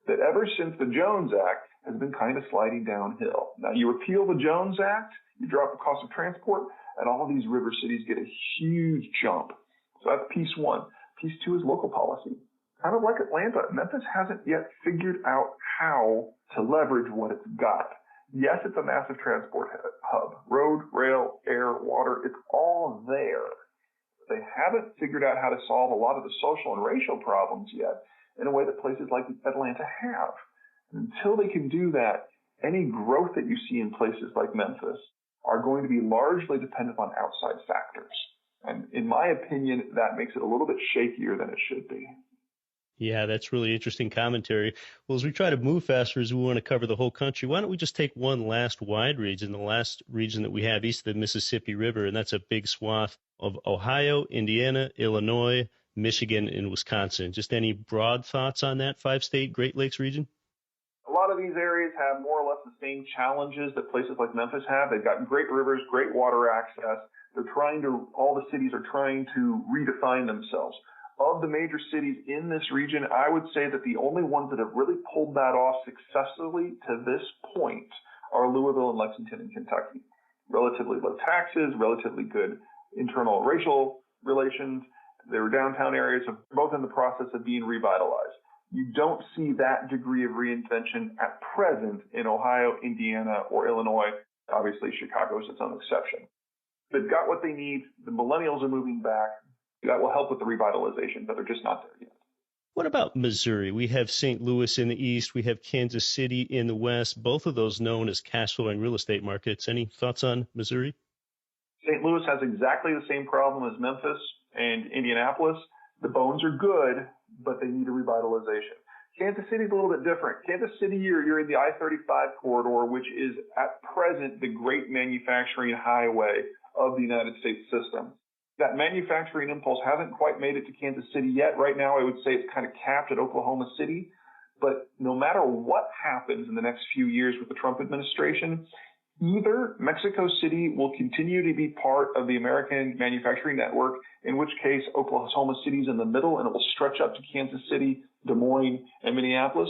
that ever since the Jones Act has been kind of sliding downhill. Now, you repeal the Jones Act, you drop the cost of transport, and all of these river cities get a huge jump. So that's piece one. Piece two is local policy. Kind of like Atlanta, Memphis hasn't yet figured out how to leverage what it's got. Yes, it's a massive transport hub. Road, rail, air, water, it's all there. They haven't figured out how to solve a lot of the social and racial problems yet in a way that places like Atlanta have. Until they can do that, any growth that you see in places like Memphis are going to be largely dependent on outside factors. And in my opinion, that makes it a little bit shakier than it should be. Yeah, that's really interesting commentary. Well, as we try to move faster, as we want to cover the whole country, why don't we just take one last wide region, the last region that we have east of the Mississippi River, and that's a big swath of Ohio, Indiana, Illinois, Michigan, and Wisconsin. Just any broad thoughts on that five-state Great Lakes region? A lot of these areas have more or less the same challenges that places like Memphis have. They've got great rivers, great water access. All the cities are trying to redefine themselves. Of the major cities in this region, I would say that the only ones that have really pulled that off successfully to this point are Louisville and Lexington in Kentucky. Relatively low taxes, relatively good internal racial relations. Their downtown areas are both in the process of being revitalized. You don't see that degree of reinvention at present in Ohio, Indiana, or Illinois. Obviously, Chicago is its own exception. They've got what they need. The millennials are moving back. That will help with the revitalization, but they're just not there yet. What about Missouri? We have St. Louis in the east. We have Kansas City in the west, both of those known as cash-flowing real estate markets. Any thoughts on Missouri? St. Louis has exactly the same problem as Memphis and Indianapolis. The bones are good, but they need a revitalization. Kansas City is a little bit different. Kansas City, you're in the I-35 corridor, which is at present the great manufacturing highway of the United States system. That manufacturing impulse hasn't quite made it to Kansas City yet. Right now, I would say it's kind of capped at Oklahoma City. But no matter what happens in the next few years with the Trump administration, either Mexico City will continue to be part of the American manufacturing network, in which case Oklahoma City's in the middle and it will stretch up to Kansas City, Des Moines, and Minneapolis,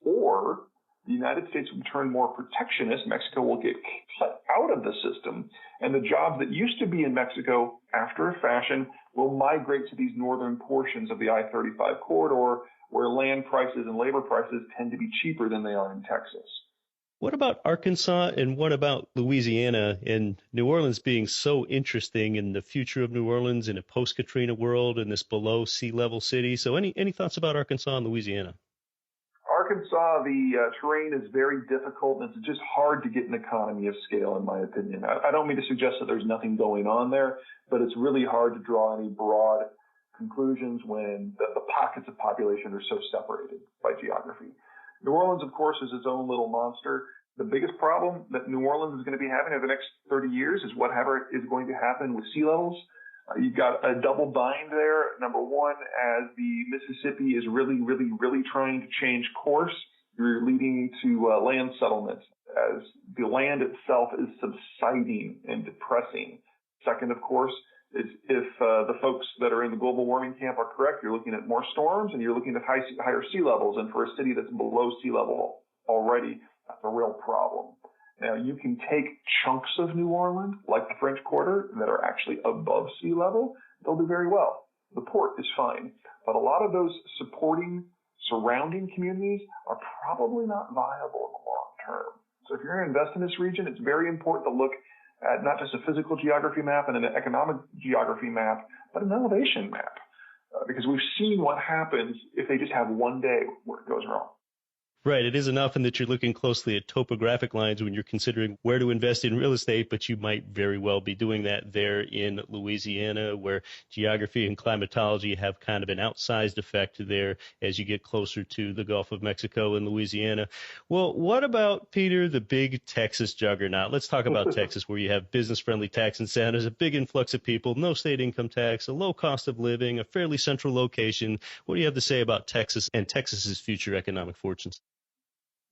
or the United States will turn more protectionist. Mexico will get cut out of the system, and the jobs that used to be in Mexico, after a fashion, will migrate to these northern portions of the I-35 corridor, where land prices and labor prices tend to be cheaper than they are in Texas. What about Arkansas, and what about Louisiana, and New Orleans being so interesting in the future of New Orleans in a post-Katrina world and this below sea level city? So any thoughts about Arkansas and Louisiana? Arkansas, the terrain is very difficult, and it's just hard to get an economy of scale, in my opinion. I don't mean to suggest that there's nothing going on there, but it's really hard to draw any broad conclusions when the pockets of population are so separated by geography. New Orleans, of course, is its own little monster. The biggest problem that New Orleans is going to be having over the next 30 years is whatever is going to happen with sea levels. You've got a double bind there. Number one, as the Mississippi is really trying to change course, you're leading to land settlements as the land itself is subsiding and depressing. Second, of course, is if the folks that are in the global warming camp are correct, you're looking at more storms and you're looking at higher sea levels. And for a city that's below sea level already, that's a real problem. Now, you can take chunks of New Orleans, like the French Quarter, that are actually above sea level. They'll do very well. The port is fine. But a lot of those surrounding communities are probably not viable in the long term. So if you're going to invest in this region, it's very important to look at not just a physical geography map and an economic geography map, but an elevation map. Because we've seen what happens if they just have one day where it goes wrong. Right. It isn't often that you're looking closely at topographic lines when you're considering where to invest in real estate, but you might very well be doing that there in Louisiana, where geography and climatology have kind of an outsized effect there as you get closer to the Gulf of Mexico and Louisiana. Well, what about, Peter, the big Texas juggernaut? Let's talk about Texas, where you have business-friendly tax incentives, a big influx of people, no state income tax, a low cost of living, a fairly central location. What do you have to say about Texas and Texas's future economic fortunes?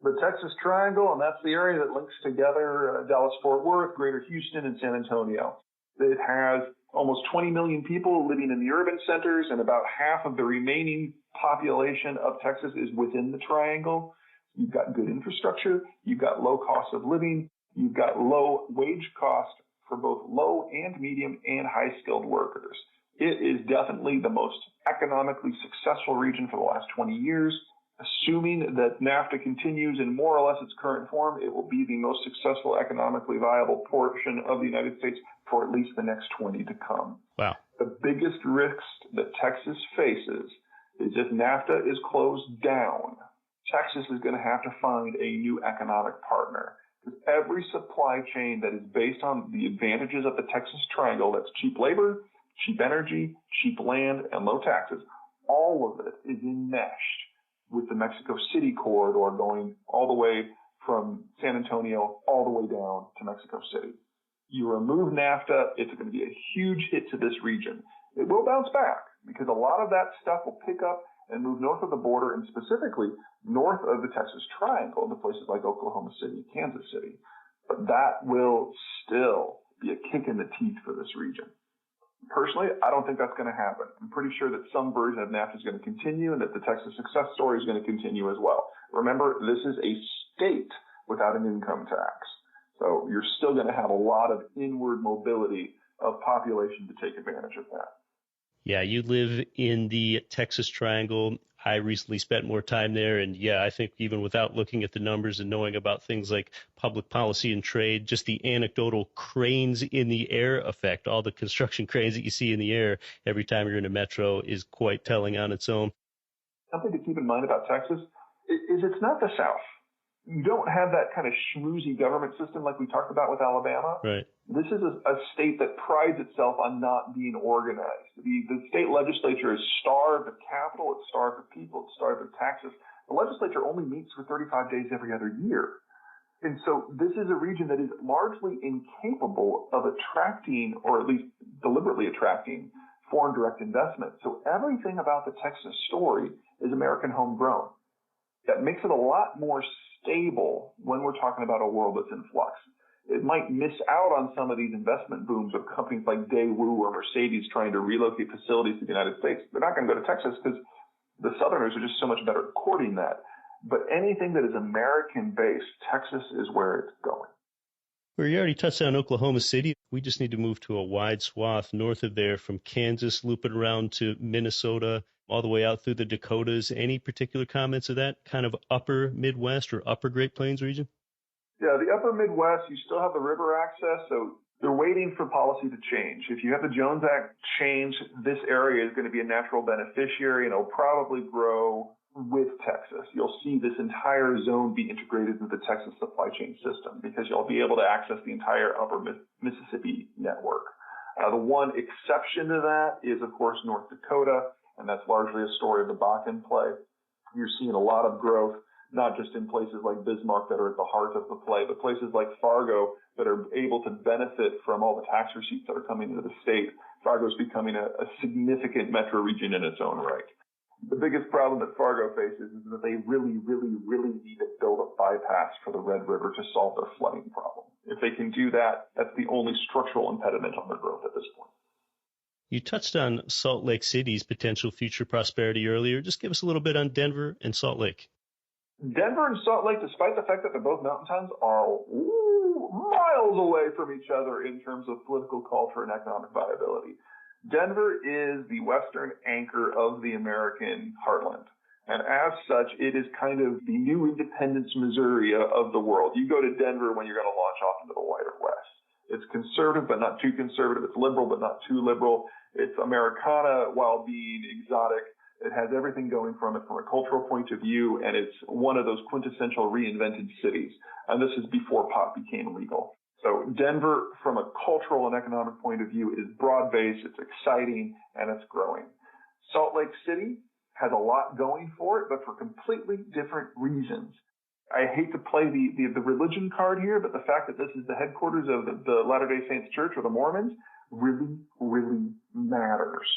The Texas Triangle, and that's the area that links together Dallas-Fort Worth, Greater Houston, and San Antonio. It has almost 20 million people living in the urban centers, and about half of the remaining population of Texas is within the Triangle. You've got good infrastructure, you've got low cost of living, you've got low wage cost for both low and medium and high-skilled workers. It is definitely the most economically successful region for the last 20 years. Assuming that NAFTA continues in more or less its current form, it will be the most successful, economically viable portion of the United States for at least the next 20 to come. Wow. The biggest risk that Texas faces is if NAFTA is closed down, Texas is going to have to find a new economic partner. Because every supply chain that is based on the advantages of the Texas Triangle, that's cheap labor, cheap energy, cheap land, and low taxes, all of it is enmeshed with the Mexico City corridor going all the way from San Antonio all the way down to Mexico City. You remove NAFTA, it's going to be a huge hit to this region. It will bounce back because a lot of that stuff will pick up and move north of the border, and specifically north of the Texas Triangle to places like Oklahoma City, Kansas City. But that will still be a kick in the teeth for this region. Personally, I don't think that's going to happen. I'm pretty sure that some version of NAFTA is going to continue and that the Texas success story is going to continue as well. Remember, this is a state without an income tax. So you're still going to have a lot of inward mobility of population to take advantage of that. Yeah, you live in the Texas Triangle. I recently spent more time there, and yeah, I think even without looking at the numbers and knowing about things like public policy and trade, just the anecdotal cranes in the air effect, all the construction cranes that you see in the air every time you're in a metro is quite telling on its own. Something to keep in mind about Texas is it's not the South. you don't have that kind of schmoozy government system like we talked about with Alabama. Right. This is a state that prides itself on not being organized. The state legislature is starved of capital, it's starved of people, it's starved of taxes. The legislature only meets for 35 days every other year. And so this is a region that is largely incapable of attracting, or at least deliberately attracting, foreign direct investment. So everything about the Texas story is American homegrown. That makes it a lot more stable when we're talking about a world that's in flux. It might miss out on some of these investment booms of companies like Daewoo or Mercedes trying to relocate facilities to the United States. They're not going to go to Texas because the Southerners are just so much better at courting that. But anything that is American-based, Texas is where it's going. Well, you already touched on Oklahoma City. We just need to move to a wide swath north of there, from Kansas, loop it around to Minnesota, all the way out through the Dakotas. Any particular comments of that kind of upper Midwest or upper Great Plains region? Yeah, the upper Midwest, you still have the river access, so they're waiting for policy to change. If you have the Jones Act change, this area is going to be a natural beneficiary, and it'll probably grow with Texas. You'll see this entire zone be integrated into the Texas supply chain system because you'll be able to access the entire upper Mississippi network. The one exception to that is, of course, North Dakota, and that's largely a story of the Bakken play. You're seeing a lot of growth, not just in places like Bismarck that are at the heart of the play, but places like Fargo that are able to benefit from all the tax receipts that are coming into the state. Fargo is becoming a significant metro region in its own right. The biggest problem that Fargo faces is that they really, really, really need to build a bypass for the Red River to solve their flooding problem. If they can do that, that's the only structural impediment on their growth at this point. You touched on Salt Lake City's potential future prosperity earlier. Just give us a little bit on Denver and Salt Lake. Denver and Salt Lake, despite the fact that they're both mountain towns, are miles away from each other in terms of political culture and economic viability. Denver is the western anchor of the American heartland. And as such, it is kind of the new Independence, Missouri of the world. You go to Denver when you're going to launch off into the wider west. It's conservative, but not too conservative. It's liberal, but not too liberal. It's Americana while being exotic. It has everything going from it from a cultural point of view, and it's one of those quintessential reinvented cities. And this is before pot became legal. So Denver, from a cultural and economic point of view, is broad-based, it's exciting, and it's growing. Salt Lake City has a lot going for it, but for completely different reasons. I hate to play the religion card here, but the fact that this is the headquarters of the Latter-day Saints Church or the Mormons really, really matters.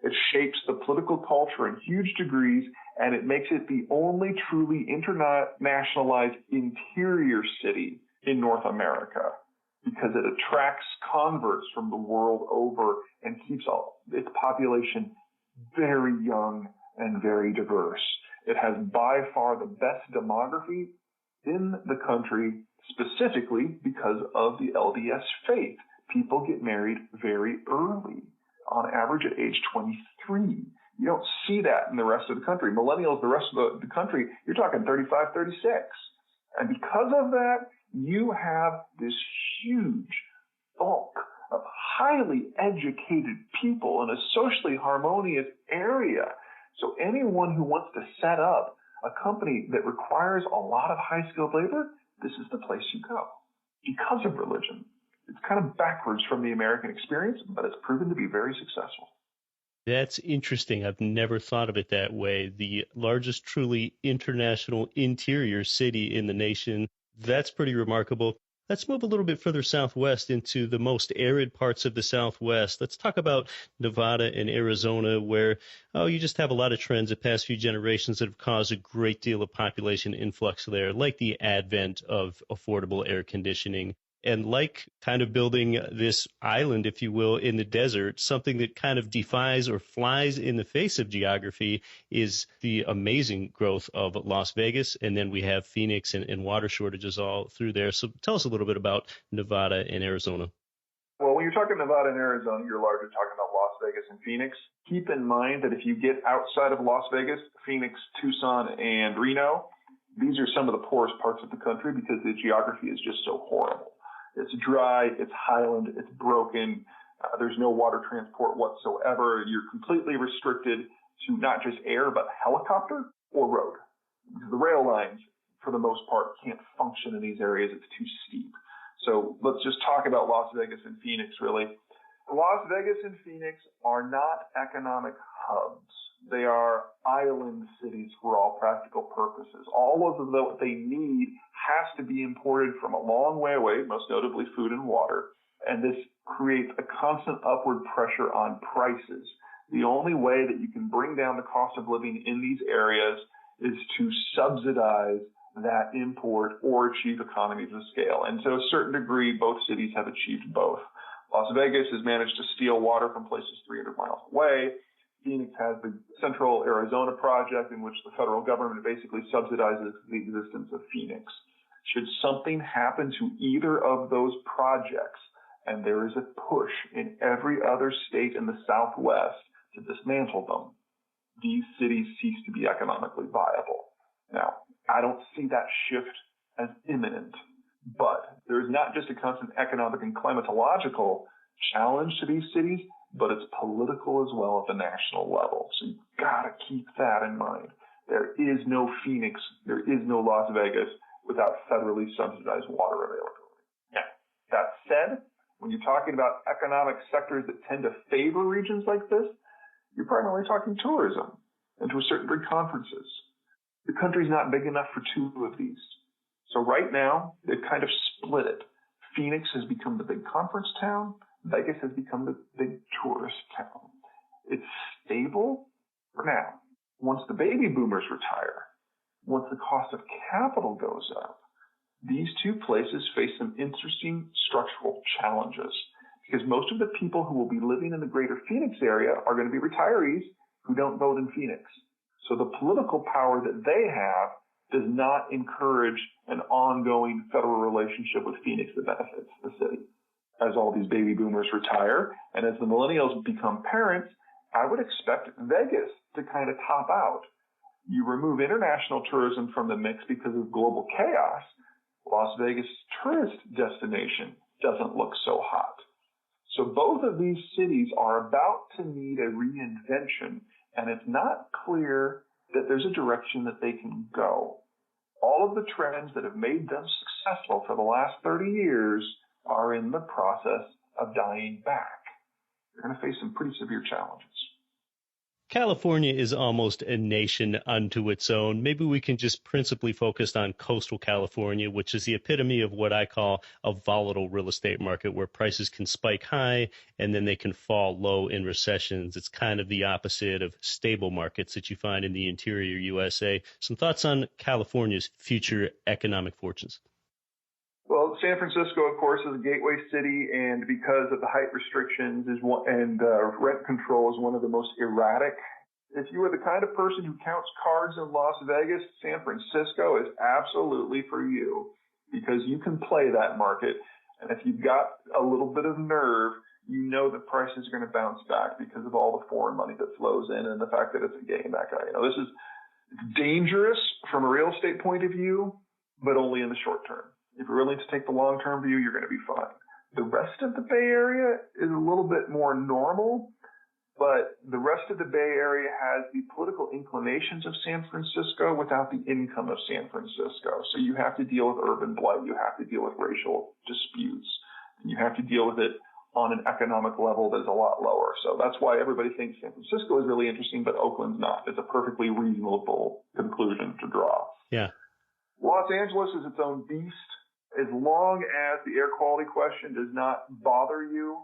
It shapes the political culture in huge degrees, and it makes it the only truly internationalized interior city in North America because it attracts converts from the world over and keeps its population very young and very diverse. It has by far the best demography in the country, specifically because of the LDS faith. People get married very early, on average at age 23. You don't see that in the rest of the country. Millennials, the rest of the country, you're talking 35, 36. And because of that, you have this huge bulk of highly educated people in a socially harmonious area. So anyone who wants to set up a company that requires a lot of high-skilled labor, this is the place you go because of religion. It's kind of backwards from the American experience, but it's proven to be very successful. That's interesting. I've never thought of it that way. The largest truly international interior city in the nation. That's pretty remarkable. Let's move a little bit further southwest into the most arid parts of the Southwest. Let's talk about Nevada and Arizona, where, you just have a lot of trends the past few generations that have caused a great deal of population influx there, like the advent of affordable air conditioning. And like kind of building this island, if you will, in the desert, something that kind of defies or flies in the face of geography is the amazing growth of Las Vegas. And then we have Phoenix and water shortages all through there. So tell us a little bit about Nevada and Arizona. Well, when you're talking Nevada and Arizona, you're largely talking about Las Vegas and Phoenix. Keep in mind that if you get outside of Las Vegas, Phoenix, Tucson, and Reno, these are some of the poorest parts of the country because the geography is just so horrible. It's dry, it's highland, it's broken, there's no water transport whatsoever. You're completely restricted to not just air, but helicopter or road. The rail lines for the most part, can't function in these areas. It's too steep. So let's just talk about Las Vegas and Phoenix, really. Las Vegas and Phoenix are not economic hubs. They are island cities for all practical purposes. All of what they need has to be imported from a long way away, most notably food and water. And this creates a constant upward pressure on prices. The only way that you can bring down the cost of living in these areas is to subsidize that import or achieve economies of scale. And to a certain degree, both cities have achieved both. Las Vegas has managed to steal water from places 300 miles away. Phoenix has the Central Arizona project, in which the federal government basically subsidizes the existence of Phoenix. Should something happen to either of those projects, and there is a push in every other state in the Southwest to dismantle them, these cities cease to be economically viable. Now, I don't see that shift as imminent, but there's not just a constant economic and climatological challenge to these cities, but it's political as well at the national level. So you've got to keep that in mind. There is no Phoenix, there is no Las Vegas without federally subsidized water availability. Now, that said, when you're talking about economic sectors that tend to favor regions like this, you're primarily talking tourism and to a certain degree conferences. The country's not big enough for two of these. So right now, they've kind of split it. Phoenix has become the big conference town. Vegas has become the big tourist town. It's stable for now. Once the baby boomers retire, once the cost of capital goes up, these two places face some interesting structural challenges because most of the people who will be living in the greater Phoenix area are going to be retirees who don't vote in Phoenix. So the political power that they have does not encourage an ongoing federal relationship with Phoenix that benefits the city. As all these baby boomers retire and as the millennials become parents, I would expect Vegas to kind of top out. You remove international tourism from the mix because of global chaos, Las Vegas tourist destination doesn't look so hot. So both of these cities are about to need a reinvention, and it's not clear that there's a direction that they can go. All of the trends that have made them successful for the last 30 years are in the process of dying back. They're going to face some pretty severe challenges. California is almost a nation unto its own. Maybe we can just principally focus on coastal California, which is the epitome of what I call a volatile real estate market where prices can spike high and then they can fall low in recessions. It's kind of the opposite of stable markets that you find in the interior USA. Some thoughts on California's future economic fortunes? Well, San Francisco, of course, is a gateway city, and because of the height restrictions and rent control is one of the most erratic. If you are the kind of person who counts cards in Las Vegas, San Francisco is absolutely for you because you can play that market. And if you've got a little bit of nerve, you know the prices are going to bounce back because of all the foreign money that flows in and the fact that it's a game mecca. This is dangerous from a real estate point of view, but only in the short term. If you're willing to take the long-term view, you're going to be fine. The rest of the Bay Area is a little bit more normal, but the rest of the Bay Area has the political inclinations of San Francisco without the income of San Francisco. So you have to deal with urban blight. You have to deal with racial disputes. And you have to deal with it on an economic level that is a lot lower. So that's why everybody thinks San Francisco is really interesting, but Oakland's not. It's a perfectly reasonable conclusion to draw. Yeah. Los Angeles is its own beast. As long as the air quality question does not bother you,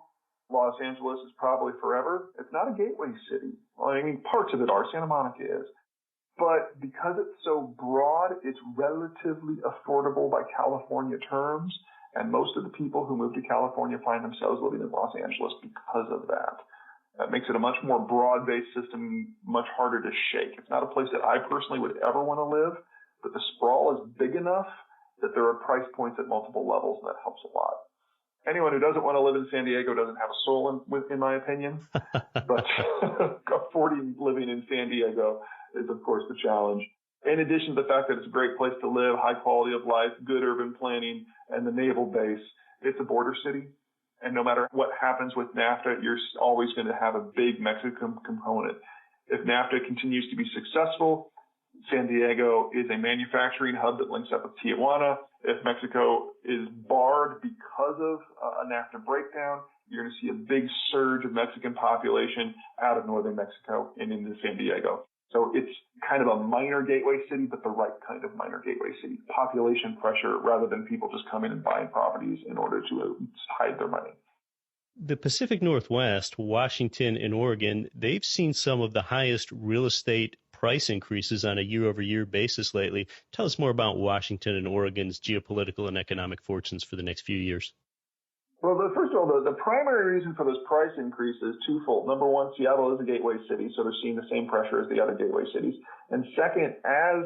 Los Angeles is probably forever. It's not a gateway city. Well, I mean, parts of it are. Santa Monica is. But because it's so broad, it's relatively affordable by California terms. And most of the people who move to California find themselves living in Los Angeles because of that. That makes it a much more broad-based system, much harder to shake. It's not a place that I personally would ever want to live, but the sprawl is big enough that there are price points at multiple levels, and that helps a lot. Anyone who doesn't want to live in San Diego doesn't have a soul, in my opinion. But affording living in San Diego is, of course, the challenge. In addition to the fact that it's a great place to live, high quality of life, good urban planning, and the naval base, it's a border city. And no matter what happens with NAFTA, you're always going to have a big Mexican component. If NAFTA continues to be successful, San Diego is a manufacturing hub that links up with Tijuana. If Mexico is barred because of a NAFTA breakdown, you're going to see a big surge of Mexican population out of northern Mexico and into San Diego. So it's kind of a minor gateway city, but the right kind of minor gateway city. Population pressure rather than people just coming and buying properties in order to hide their money. The Pacific Northwest, Washington and Oregon, they've seen some of the highest real estate price increases on a year-over-year basis lately. Tell us more about Washington and Oregon's geopolitical and economic fortunes for the next few years. Well, first of all, the primary reason for those price increases is twofold. Number one, Seattle is a gateway city, so they're seeing the same pressure as the other gateway cities. And second, as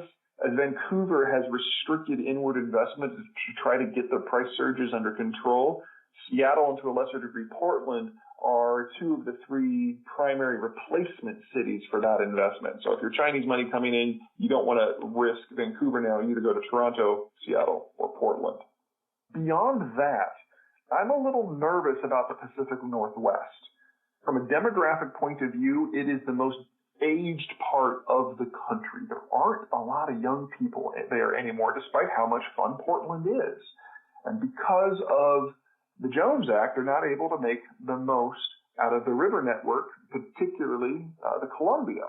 Vancouver has restricted inward investment to try to get the price surges under control, Seattle and to a lesser degree Portland are two of the three primary replacement cities for that investment. So if you're Chinese money coming in, you don't want to risk Vancouver now. You either go to Toronto, Seattle, or Portland. Beyond that, I'm a little nervous about the Pacific Northwest. From a demographic point of view, it is the most aged part of the country. There aren't a lot of young people there anymore, despite how much fun Portland is. And because of the Jones Act, they're not able to make the most out of the river network, particularly the Columbia.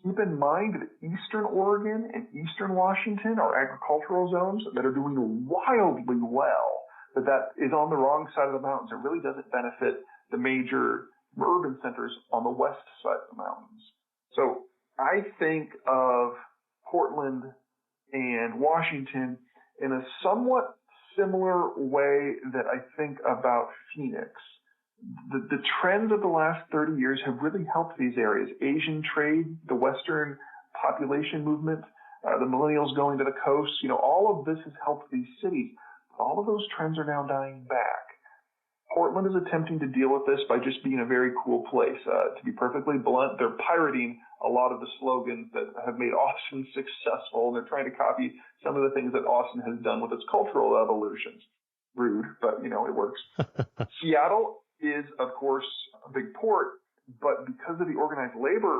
Keep in mind that Eastern Oregon and Eastern Washington are agricultural zones that are doing wildly well. But that is on the wrong side of the mountains. It really doesn't benefit the major urban centers on the west side of the mountains. So I think of Portland and Washington in a somewhat similar way that I think about Phoenix. The trends of the last 30 years have really helped these areas. Asian trade, the Western population movement, the millennials going to the coast, all of this has helped these cities. All of those trends are now dying back. Portland is attempting to deal with this by just being a very cool place. To be perfectly blunt, they're pirating a lot of the slogans that have made Austin successful, and they're trying to copy some of the things that Austin has done with its cultural evolutions. Rude, but it works. Seattle is, of course, a big port, but because of the organized labor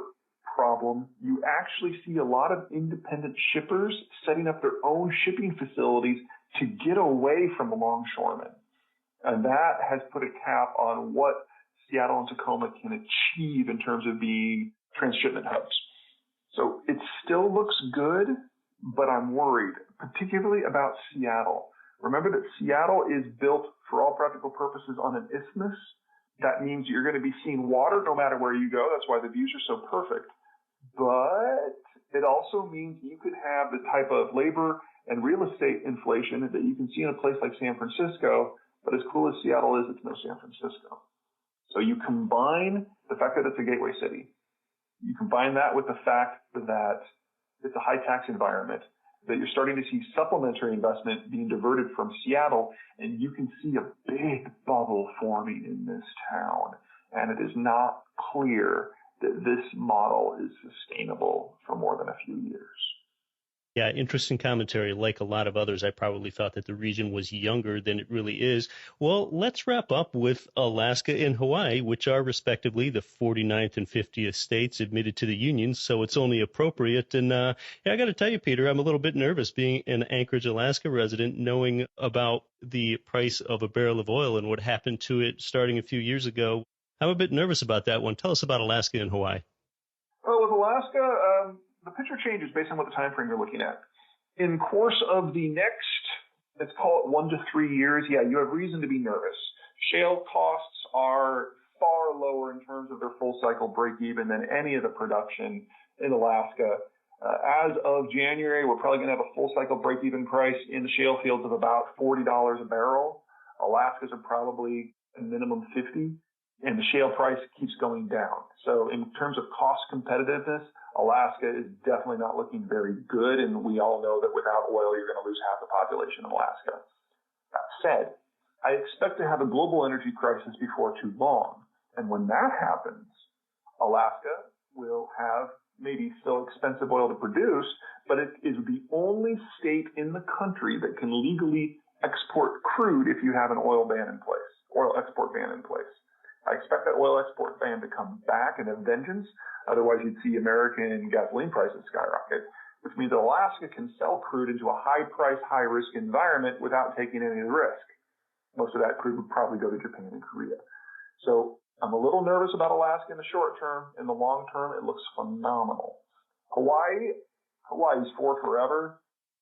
problem, you actually see a lot of independent shippers setting up their own shipping facilities to get away from the longshoremen. And that has put a cap on what Seattle and Tacoma can achieve in terms of being transshipment hubs. So it still looks good, but I'm worried, particularly about Seattle. Remember that Seattle is built, for all practical purposes, on an isthmus. That means you're going to be seeing water no matter where you go. That's why the views are so perfect. But it also means you could have the type of labor and real estate inflation that you can see in a place like San Francisco, but as cool as Seattle is, it's no San Francisco. So you combine the fact that it's a gateway city, you combine that with the fact that it's a high tax environment, that you're starting to see supplementary investment being diverted from Seattle, and you can see a big bubble forming in this town. And it is not clear that this model is sustainable for more than a few years. Yeah, interesting commentary. Like a lot of others, I probably thought that the region was younger than it really is. Well, let's wrap up with Alaska and Hawaii, which are respectively the 49th and 50th states admitted to the Union, so it's only appropriate. And I got to tell you, Peter, I'm a little bit nervous being an Anchorage, Alaska resident, knowing about the price of a barrel of oil and what happened to it starting a few years ago. I'm a bit nervous about that one. Tell us about Alaska and Hawaii. Well, with Alaska, the picture changes based on what the time frame you're looking at. In course of the next, let's call it 1 to 3 years, you have reason to be nervous. Shale costs are far lower in terms of their full cycle break even than any of the production in Alaska. As of January, we're probably going to have a full cycle break even price in the shale fields of about $40 a barrel. Alaska's are probably a minimum 50, and the shale price keeps going down. So in terms of cost competitiveness, Alaska is definitely not looking very good, and we all know that without oil, you're going to lose half the population of Alaska. That said, I expect to have a global energy crisis before too long, and when that happens, Alaska will have maybe still expensive oil to produce, but it is the only state in the country that can legally export crude if you have an oil export ban in place. I expect that oil export ban to come back in a vengeance. Otherwise, you'd see American gasoline prices skyrocket. which means Alaska can sell crude into a high-price, high-risk environment without taking any of the risk. Most of that crude would probably go to Japan and Korea. So I'm a little nervous about Alaska in the short term. In the long term, it looks phenomenal. Hawaii's for forever.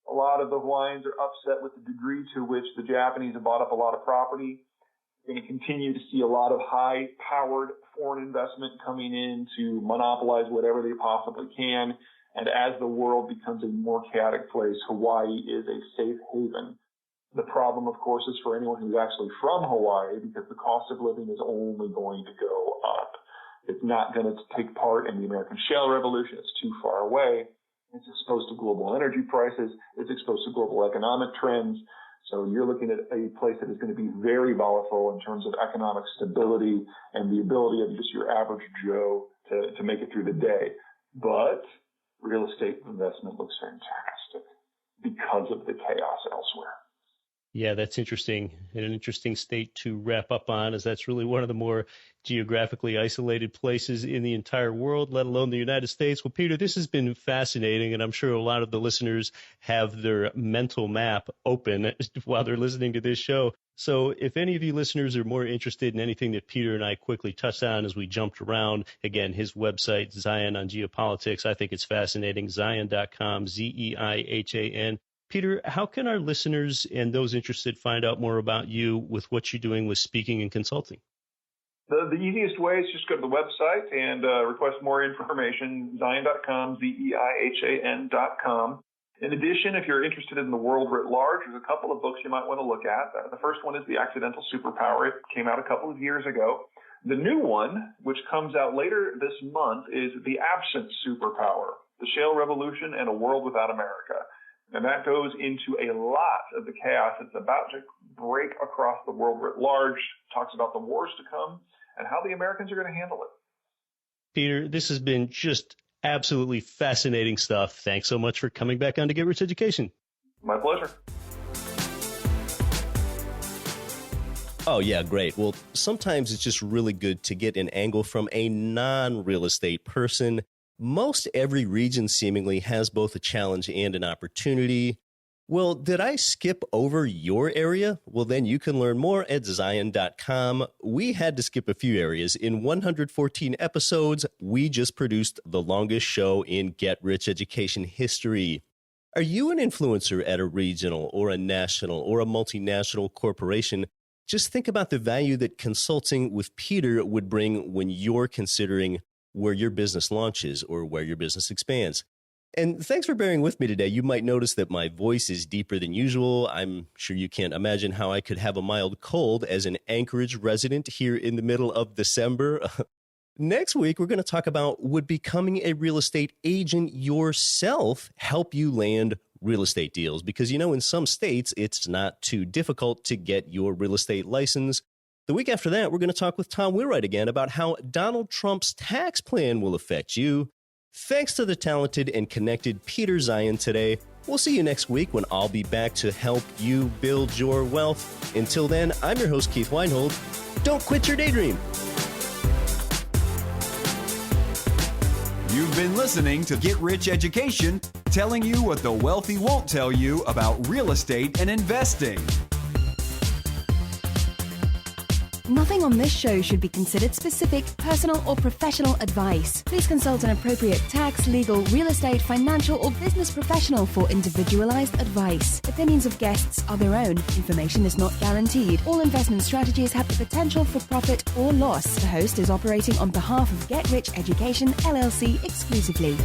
A lot of the Hawaiians are upset with the degree to which the Japanese have bought up a lot of property. You're going to continue to see a lot of high-powered foreign investment coming in to monopolize whatever they possibly can. And as the world becomes a more chaotic place, Hawaii is a safe haven. The problem, of course, is for anyone who's actually from Hawaii, because the cost of living is only going to go up. It's not going to take part in the American shale revolution. It's too far away. It's exposed to global energy prices. It's exposed to global economic trends. So you're looking at a place that is going to be very volatile in terms of economic stability and the ability of just your average Joe to make it through the day. But real estate investment looks fantastic because of the chaos elsewhere. Yeah, that's interesting. And an interesting state to wrap up on, as that's really one of the more geographically isolated places in the entire world, let alone the United States. Well, Peter, this has been fascinating, and I'm sure a lot of the listeners have their mental map open while they're listening to this show. So if any of you listeners are more interested in anything that Peter and I quickly touched on as we jumped around, again, his website, Zeihan on geopolitics, I think it's fascinating, Zeihan.com, Zeihan. Peter, how can our listeners and those interested find out more about you with what you're doing with speaking and consulting? The easiest way is just go to the website and request more information, Zeihan.com, Zeihan.com. In addition, if you're interested in the world writ large, there's a couple of books you might want to look at. The first one is The Accidental Superpower. It came out a couple of years ago. The new one, which comes out later this month, is The Absent Superpower, The Shale Revolution and a World Without America. And that goes into a lot of the chaos that's about to break across the world writ large, talks about the wars to come and how the Americans are going to handle it. Peter, this has been just absolutely fascinating stuff. Thanks so much for coming back on to Get Rich Education. My pleasure. Oh, yeah, great. Well, sometimes it's just really good to get an angle from a non-real estate person. Most every region seemingly has both a challenge and an opportunity. Well, did I skip over your area? Well, then you can learn more at Zeihan.com. We had to skip a few areas. In 114 episodes, we just produced the longest show in Get Rich Education history. Are you an influencer at a regional or a national or a multinational corporation? Just think about the value that consulting with Peter would bring when you're considering where your business launches or where your business expands. And thanks for bearing with me today. You might notice that my voice is deeper than usual. I'm sure you can't imagine how I could have a mild cold as an Anchorage resident here in the middle of December. Next week, we're going to talk about would becoming a real estate agent yourself help you land real estate deals? Because, you know, in some states, it's not too difficult to get your real estate license. The week after that, we're going to talk with Tom Wheelwright again about how Donald Trump's tax plan will affect you. Thanks to the talented and connected Peter Zeihan today. We'll see you next week when I'll be back to help you build your wealth. Until then, I'm your host, Keith Weinhold. Don't quit your daydream. You've been listening to Get Rich Education, telling you what the wealthy won't tell you about real estate and investing. Nothing on this show should be considered specific, personal, or professional advice. Please consult an appropriate tax, legal, real estate, financial, or business professional for individualized advice. Opinions of guests are their own. Information is not guaranteed. All investment strategies have the potential for profit or loss. The host is operating on behalf of Get Rich Education, LLC exclusively.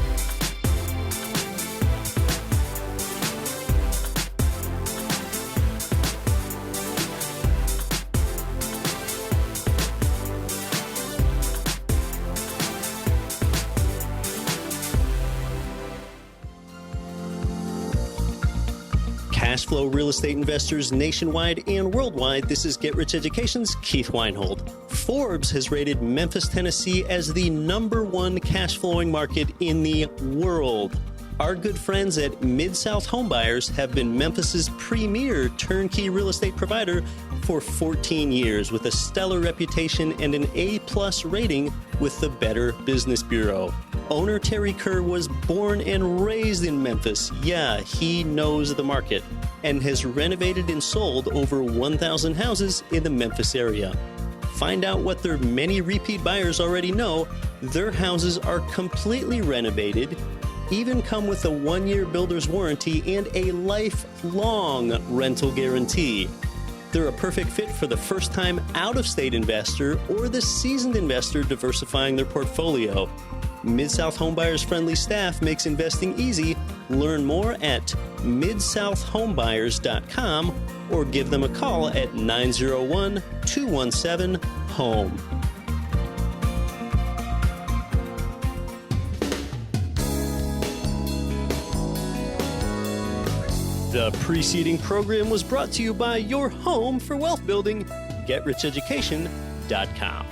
Cash flow real estate investors nationwide and worldwide, this is Get Rich Education's Keith Weinhold. Forbes has rated Memphis, Tennessee as the #1 cash flowing market in the world. Our good friends at Mid-South Homebuyers have been Memphis's premier turnkey real estate provider for 14 years with a stellar reputation and an A+ rating with the Better Business Bureau. Owner Terry Kerr was born and raised in Memphis. Yeah, he knows the market and has renovated and sold over 1,000 houses in the Memphis area. Find out what their many repeat buyers already know. Their houses are completely renovated, even come with a 1-year builder's warranty and a lifelong rental guarantee. They're a perfect fit for the first-time out-of-state investor or the seasoned investor diversifying their portfolio. Mid-South Homebuyers friendly staff makes investing easy. Learn more at midsouthhomebuyers.com or give them a call at 901-217-HOME. The preceding program was brought to you by your home for wealth building, GetRichEducation.com.